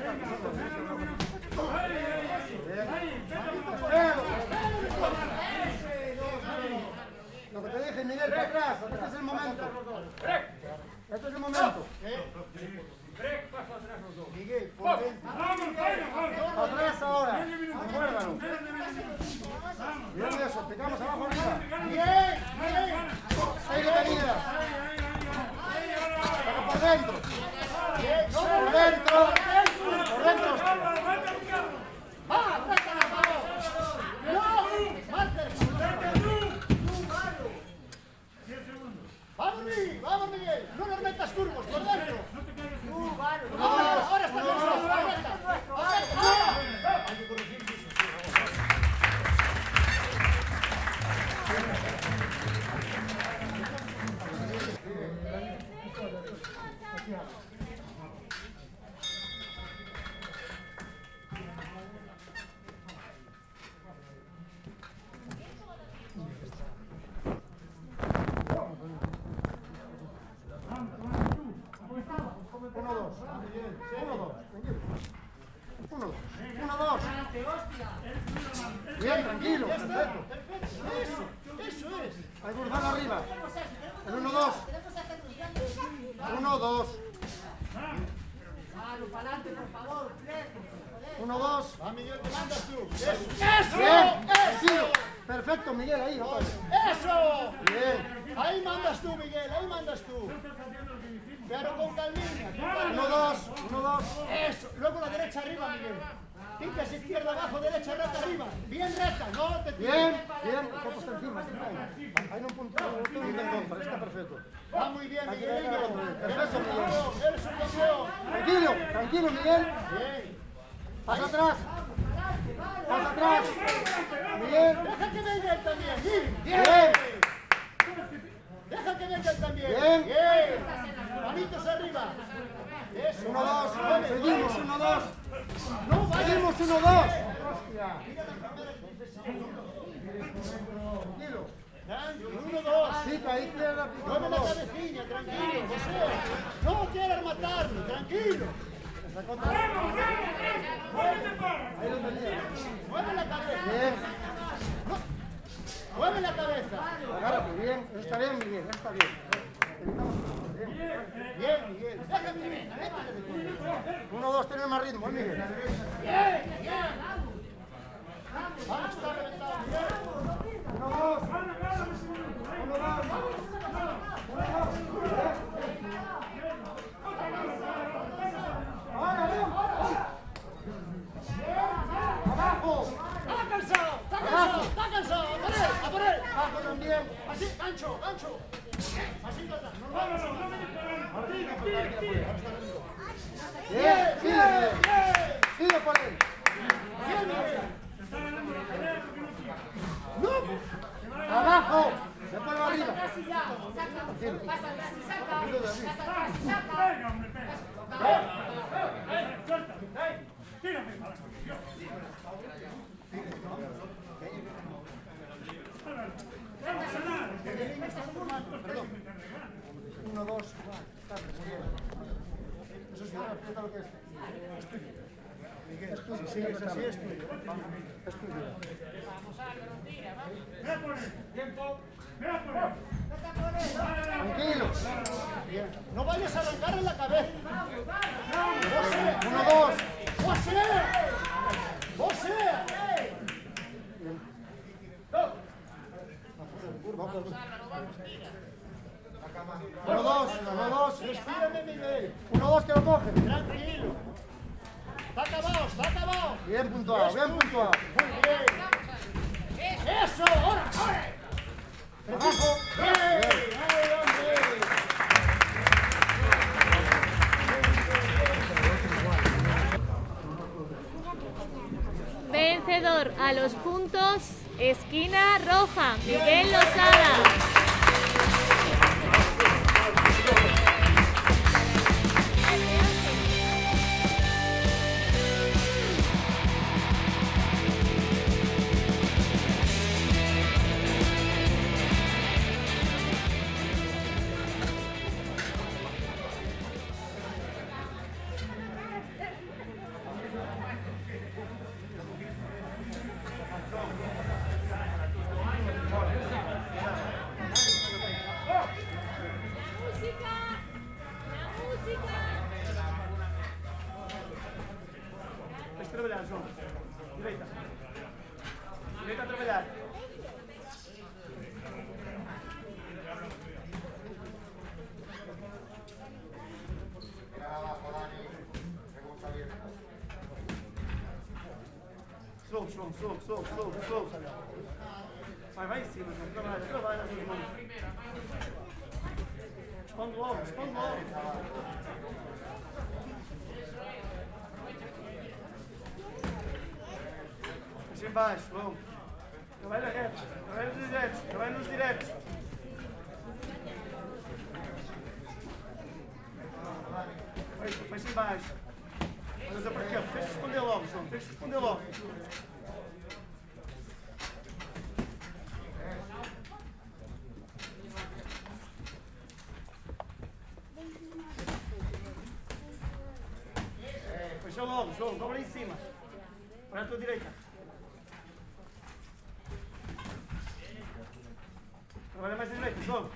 Lo que te dije, Miguel, para atrás. Este es el momento. Este es el momento. Miguel, por dentro. Para atrás ahora. Acuérdalo. Bien eso, picamos abajo arriba. Bien, bien. 6 detenidas. Pero por dentro. Bien, no por dentro. Por dentro. ¡Va! ¡Réstala, favor! ¡No! ¡Márter! Vamos, Miguel. No nos metas curvos, por dentro. Ahora está bien. Hay que corregir eso. Bien, tranquilo, perfecto. Eso es. Hay Guzmán arriba. El 1-2. 1-2. Para adelante, por favor. 1-2. Va, Miguel, te mandas tú. ¡Eso! Bien, tranquilo. Perfecto, Miguel, ahí. ¡Eso! Bien. Ahí mandas tú, Miguel, ahí mandas tú. Pero con calmina. 1-2. Eso. Luego la derecha arriba, Miguel. Picas izquierda abajo, derecha recta arriba. Bien recta, no te tires. Bien, bien. El copo está encima. Hay un punto en contra, está perfecto. perfecto. Va muy bien, Miguel. Perfecto, Miguel. Eres un campeón. Tranquilo, tranquilo, Miguel. Bien. Pasa atrás. Pasa atrás. Miguel. Deja que venga él también. Bien. Deja que venga él también. Bien. Bien. Manitos arriba. Eso. 1-2. Seguimos 1-2. No, seguimos 1-2. Tranquilo. 1-2. Sí, ahí izquierda. Mueve la cabecilla, tranquilo, José. No quieras matarme, tranquilo. Ahí lo tenía. Mueve la cabeza. Bien. Mueve la cabeza. Agárrate, bien. Está bien, Miguel, está bien. Bien, Miguel. Déjame, Miguel. 1-2, tiene más ritmo, Miguel. Bien, bien. Vamos a estar reventados. 1-2. 1-2. Abajo. Está cansado. Está cansado. A por él. Abajo también. Así, gancho. Así, bien, sigue por él. No. Abajo. Después va arriba. Venga, hombre, tírame para acá. Perdón. 1-2. Eso sí, aprieta lo que es. Es tuyo. Miguel, es tuyo. Sí, es así, es tuyo. Es tuyo. Ve por él. Tiempo. Ve por él. Tranquilo. Bien. No vayas a arrancar en la cabeza. 1-2. ¡José! Uno, dos. Respírame, Miguel. 1-2 que lo coge. Tranquilo. Está acabado. Bien puntuado, Muy bien. Eso, ahora. Abajo. Vencedor a los puntos, esquina roja, Miguel Losada. Trabalhar, João. Direita a trabalhar. Slow. Vai em cima, João. Trabalha as mãos. Responde logo. Embaixo, vamos. Trabalha reto, trabalha nos diretos. Fecha embaixo. Olha para aqui, tens de responder logo, João, Fecha logo, João, dobra em cima. Olha a tua direita. Trabalha mais à direita, João.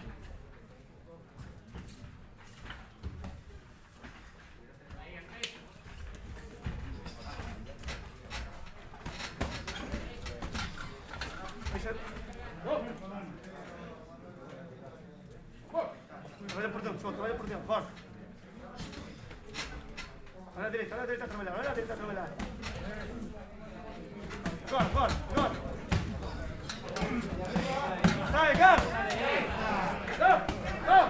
Fecha. Trabalha por dentro, João, forte. Olha a direita a trabalhar, Agora. Sai, Gabo! Go!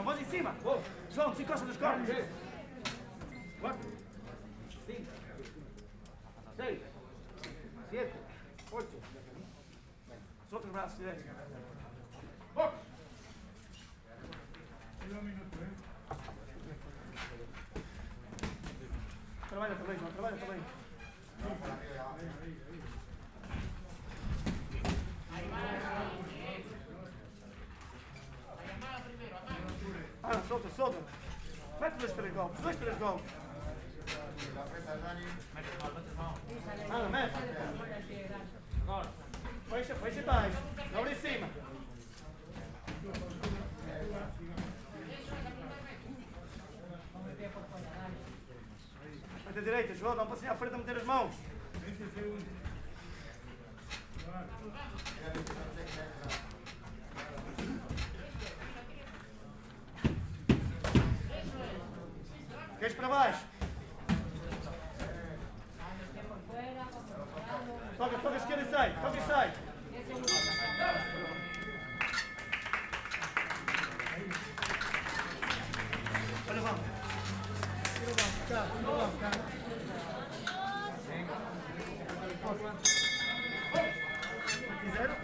voz em cima. João, se encosta dos cornos. 4, 5, 6, 7, 8. Solta os braços direitos. Trabalha também, João, trabalha também. Ah, solta, solta. Mete 2-3 golpes, 2-3 golpes. Ah, mete. Fecha, fecha e baixo. Dobra em cima. Mete a direita, João, dá um passinho à frente a meter as mãos. Queres para baixo? Toca, toca a esquerda e sai, toca e sai. Olha, vamos. Quiseram?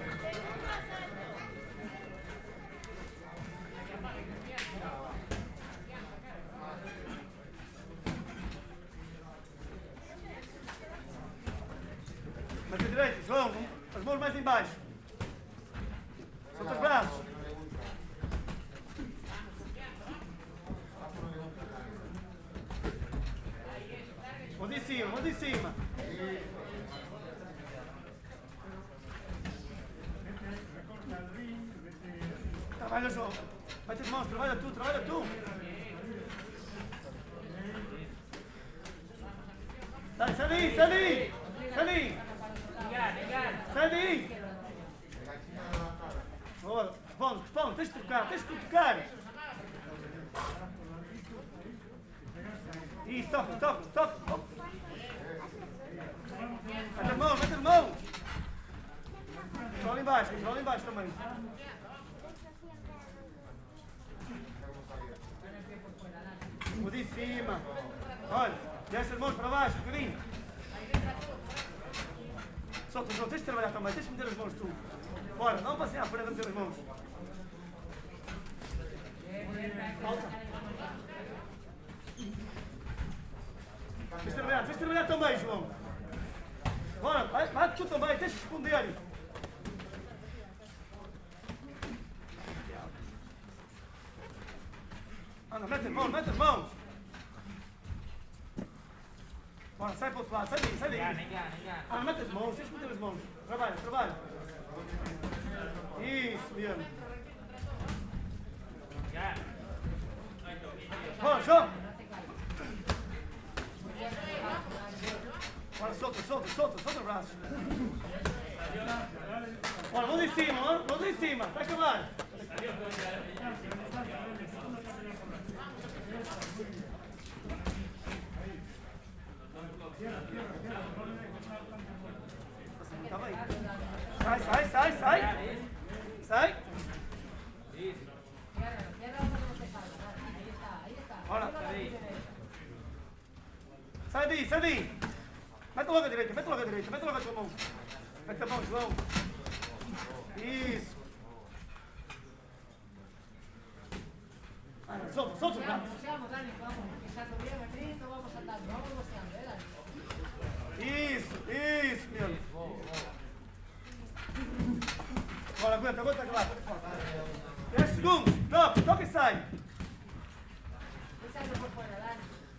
Mete a direita, João, as mãos mais em baixo. Solta os braços. Mãos em cima, mãos em cima. Trabalha, João. Mete as mãos, trabalha tu, trabalha tu. Sai, sai daí, sai daí. Sai daí. Sai daí. Boa, responde, responde. Tens de tocar, tens de tocar. Isso, toca, toca, toca. Mete as mãos, mete as mãos. Controla em baixo também. Mãos em cima. Olha, desce as mãos para baixo, um bocadinho. Solta, João, tens de trabalhar também, tens de meter as mãos tu. Bora, não passem à frente a meter as mãos. Falta. Tens de trabalhar também, João. Bora, vai tu também, tens de responder. Anda, mete as mãos, mete as mãos. Bora, sai para o outro lado, sai daí, sai daí. Ah, mete as mãos, tens de meter as mãos. Trabalha, trabalha. Isso mesmo. Bora, João. Bora, solta, solta, solta, solta o braço. Bora, mãos em cima, mãos em cima, vai acabar. Tá bem. Sai, sai, sai, sai. Sai. Bora. Sai daí, sai daí. Mete logo a direita, mete logo a direita, mete logo a tua mão. Mete a mão, João. Isso. Solta, solta o braço. Isso mesmo. Bora, aguenta, aguenta, claro. 10 segundos, toca, toca e sai.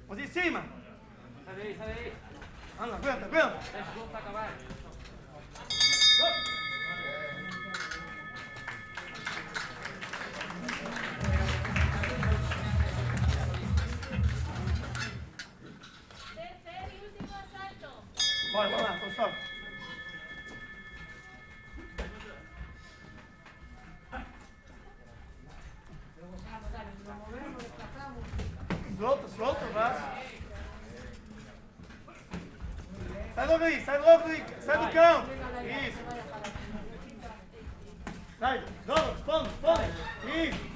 Vamos em cima. Sai daí, sai daí. Anda, aguenta, aguenta. 10 segundos para acabar. Tercer y último asalto. Bora, vamos lá, professor. Solta, solta o braço. Sai logo aí, sai logo aí, sai do campo. Isso. Sai, dobra, responde, responde. Isso.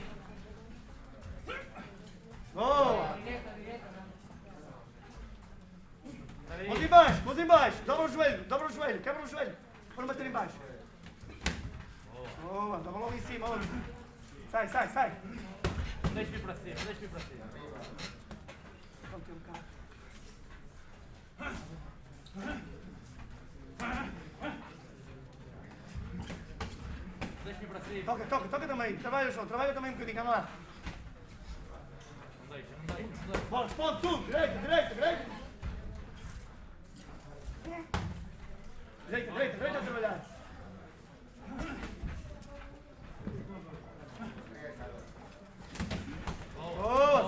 quebra o joelho. Para bater em baixo. Boa, estava logo em cima, olha. Sai. Deixa vir para cima, deixa vir para cima. Vamos ter um bocado. Deixa vir para cima. Toca também. Trabalha também um bocadinho, anda lá. Não deixa. Bora, responde tudo. Direita. Direita a trabalhar. Boa,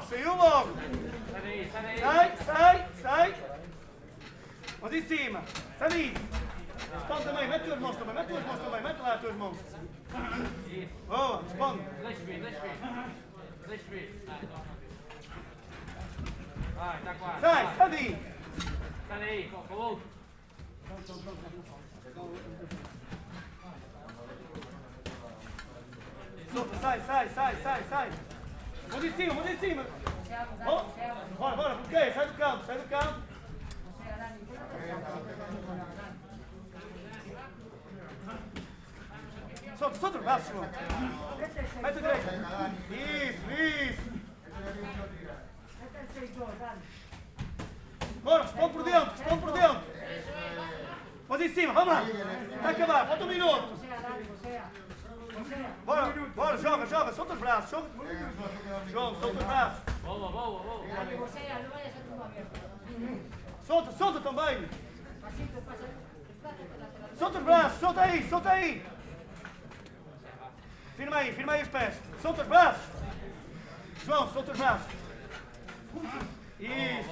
saiu logo. Sai daí. Sai. Vamos em cima. Sai daí. Responde também, mete as mãos também, mete lá as tuas mãos. Isso. Boa, responde. Deixa vir. Vai, está quase. Sai daí. Sai daí, com o outro. Solta, sai. Vamos em cima. Bora, bloqueia, sai do campo. Solta o braço, João. Mete a direita. Isso. Bora, responde por dentro. Vamos em cima, vamos lá. Vai acabar, falta um minuto. Bora, joga, solta os braços. João, solta os braços. Boa. Dani, você no vayas a turno abierto. Solta também. Pasito, pasa. Lateral. Solta os braços, solta aí. Firma aí os pés. Solta os braços. João, solta os braços. Isso.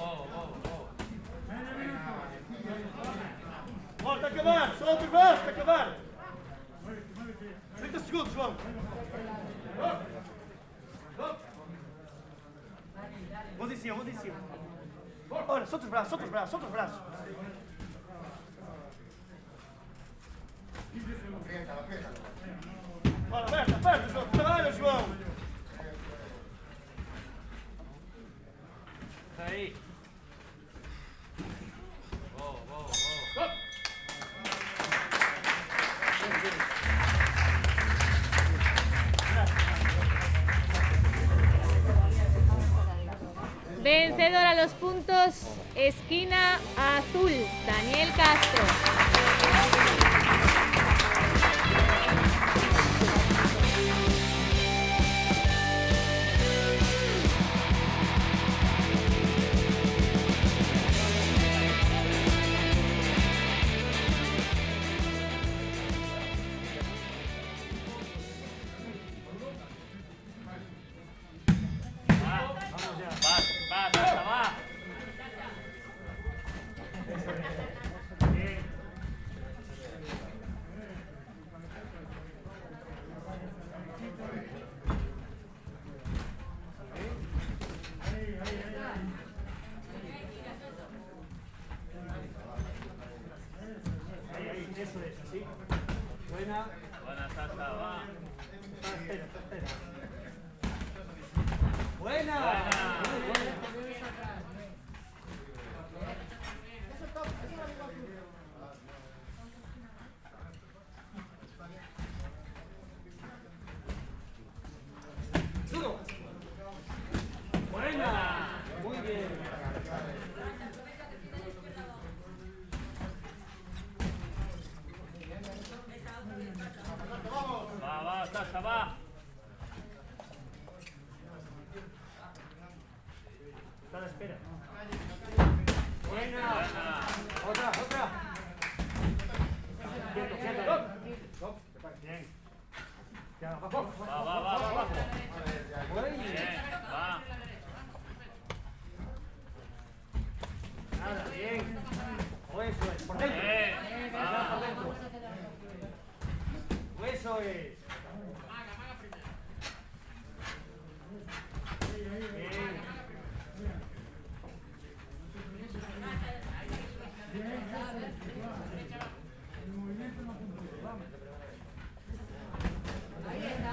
Bora, está a acabar. Solta os braços, está a acabar. 30 segundos, João. Vamos em cima. Bora, solta os braços. Bora, aperta, João. Trabalha, João. Sai aí. Boa. Vencedor a los puntos, esquina azul, Daniel Castro. Va. Eso es, así. Buena. Buena, Sasa, va. Espera. Buena. Duro. Buena. Muy bien. Va, Sasa, va. Está a la espera. Buena. Otra. Quieto. Bien. Ya, abajo. Va. Muy bien. Bien, va. Nada, bien. Eso es. Por dentro. Bien, va. Por dentro. Eso es. Bien. Ahí está,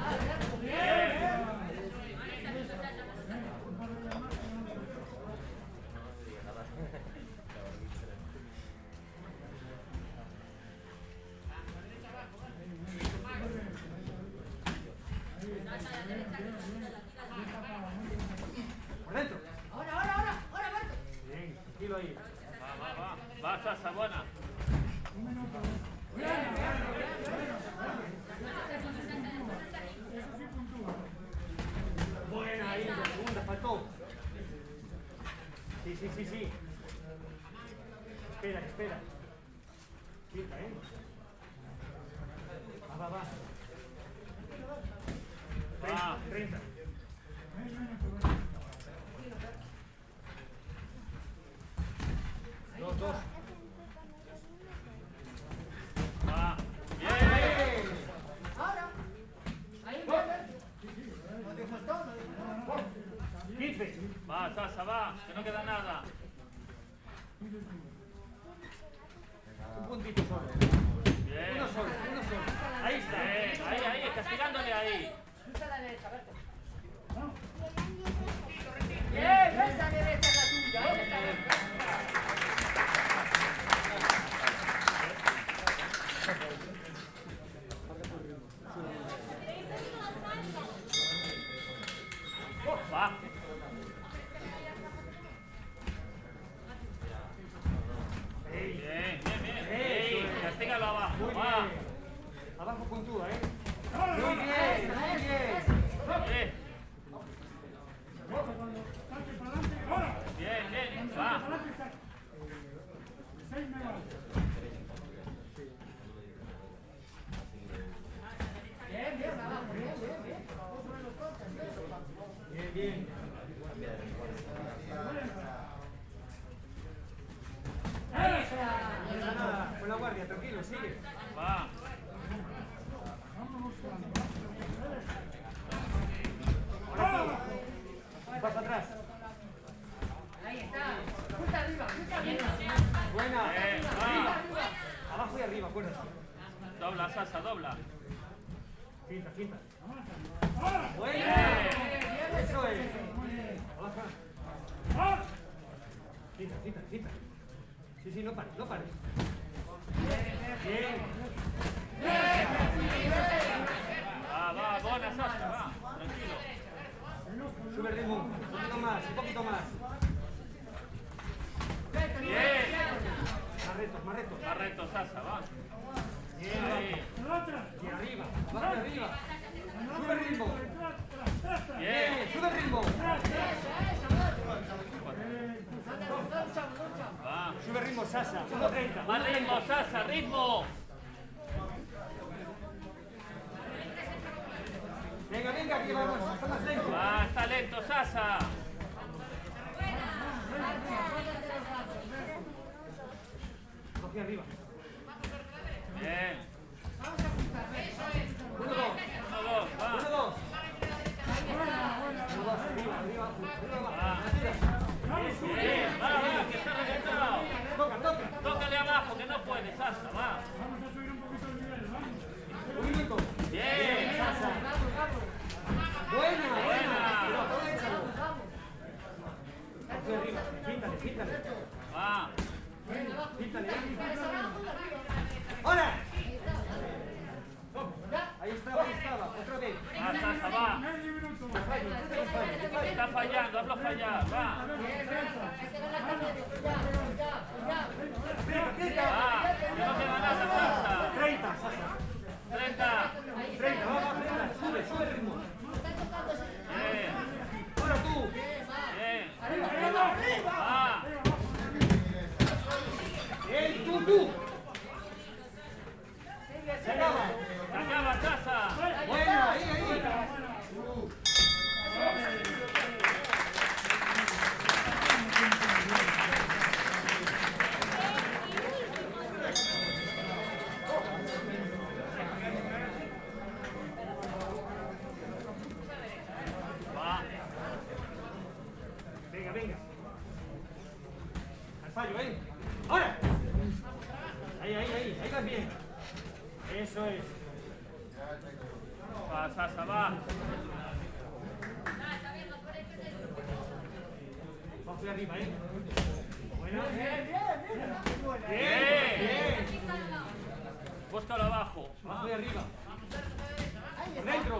Sí, sí. Espera, espera. Quita, Va. Va. 30. Dos. Va. Bien. Ahora. Ahí viene. No dejas todo. 15. Va, Sasa, va. Que no queda nada. Un puntito solo. Bien. Uno solo. Ahí está. Bien. Ahí, castigándole ahí. Cruza la derecha, Berto. Bien, esa derecha es la tuya. Ahí está. Va. Bien. Ey, castígalo abajo. Muy Va. bien. Abajo con tú, Muy bien. Bien. Bien. Va. Bien, abajo. Bien. Nada, con la guardia, tranquilo, sigue. Va. Vas atrás. Ahí está. Punta arriba. Buena. Bien. Va. Abajo y arriba, acuérdate. Dobla, Sasa, dobla. Finta. Bien. Buena. Eso es. Abajo. Finta. Sí, no pares. Bien. Va, buena, Sasa, va. Tranquilo. Sube el ritmo. Un poquito más. Bien. Más recto. Más recto, Sasa, va. Bien. Y arriba. Abajo y arriba. Sube el ritmo. Bien. Sube el ritmo. Va. Sube el ritmo, Sasa. 1:30. Más ritmo, Sasa, ritmo. Venga, aquí vamos. Está más lento. Va, está lento, Sasa. Abajo y arriba. Bien. 1, 2. 1, 2, va. 1, 2. 1, 2. Arriba. 1 más. Va. Bien, va, que está reventado. Toca. Tócale abajo, que no puede, Sasa, va. Un minuto. Bien. Sasa. Buena. Pero aprovechalo. Abajo y arriba. Píntale. Va. Píntale. ¡Ahora! Ahí estaba. Otra vez. Va, Sasa, va. Está fallando, hazlo fallar, va. Va, que no queda nada, Sasa. 30, Sasa. 30. 30, va. Sube el ritmo. Bien. Ahora tú. Bien. Va. Tú. Se acaba. Se acaba, Sasa. Buena, ahí. Va. Venga. Al fallo, ¡Ahora! Ahí vas bien. Eso es. Va, Sasa, va. Vamos hacia arriba, Bueno. Bien. Búscalo abajo. Vamos hacia arriba. Dentro.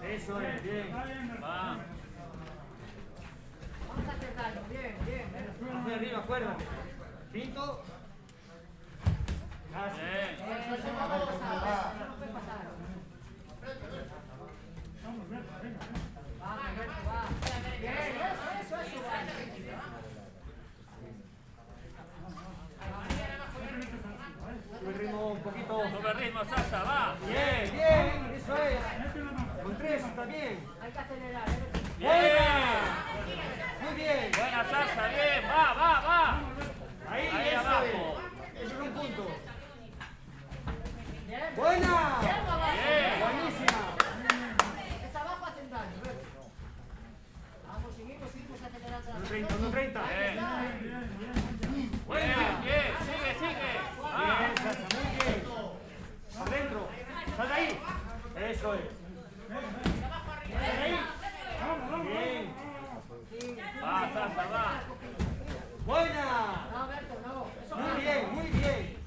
Eso es, bien. Va. Vamos a acercarlo. Bien. Vamos hacia arriba, acuérdate. Pinto. Casi. Bien. Bien, eso. Sasa, va. Bien, bien, eso es. Con 3 está bien. Hay que acelerar, Bien. Muy bien. Buena Sasa, bien. Va, va, va. Ahí, Ahí eso abajo. es. Eso es un punto. Bien. Buena. Bien. Buenísima. Es abajo hacen daño, ¿ves? Vamos, seguimos acelerando. 30, 30. Bien, bien. Sigue, sigue. Bien, Sasa, muy bien. Adentro. Sal de ahí. Eso es. Sal de ahí. Bien. Va, Sasa, va. Buena. No, Berto, no. Eso Muy bien, muy bien.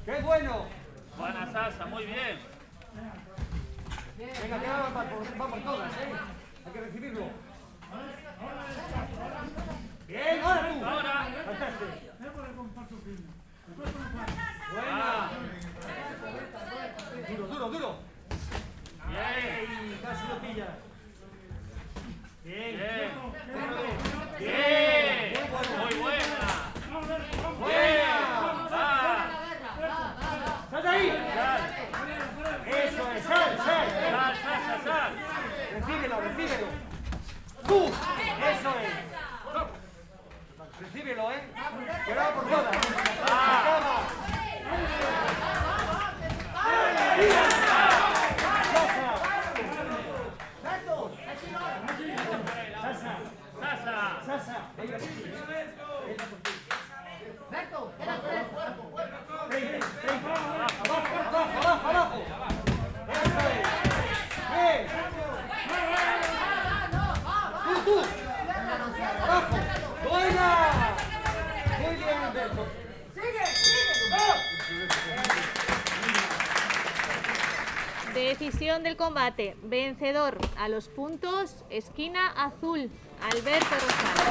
Qué bueno. Buena Sasa, muy bien. Venga, que vamos todas, ¿eh? Hay que recibirlo. Bien, ahora tú. Ahora. Fantástico. Buena. Va. Duro, duro, duro. Bien. Ay, casi lo pillas. Bien. Bien. Otra vez. Bien. Muy buena. Muy buena. Buena. Va. ¡Sal de ahí! Sal. Eso es, sal, sal. Sal, Sasa, sal. Recíbelo, recíbelo. ¡Tú! Eso es. Recíbelo, ¿eh? Que va por todas. Acaba. Sasa. Sasa. Venga. Berto, espérate. Abajo, abajo. Eso es. Bien. Tú. Abajo. Buena. Muy bien, Alberto. Decisión del combate. Vencedor a los puntos, esquina azul, Alberto Rosado.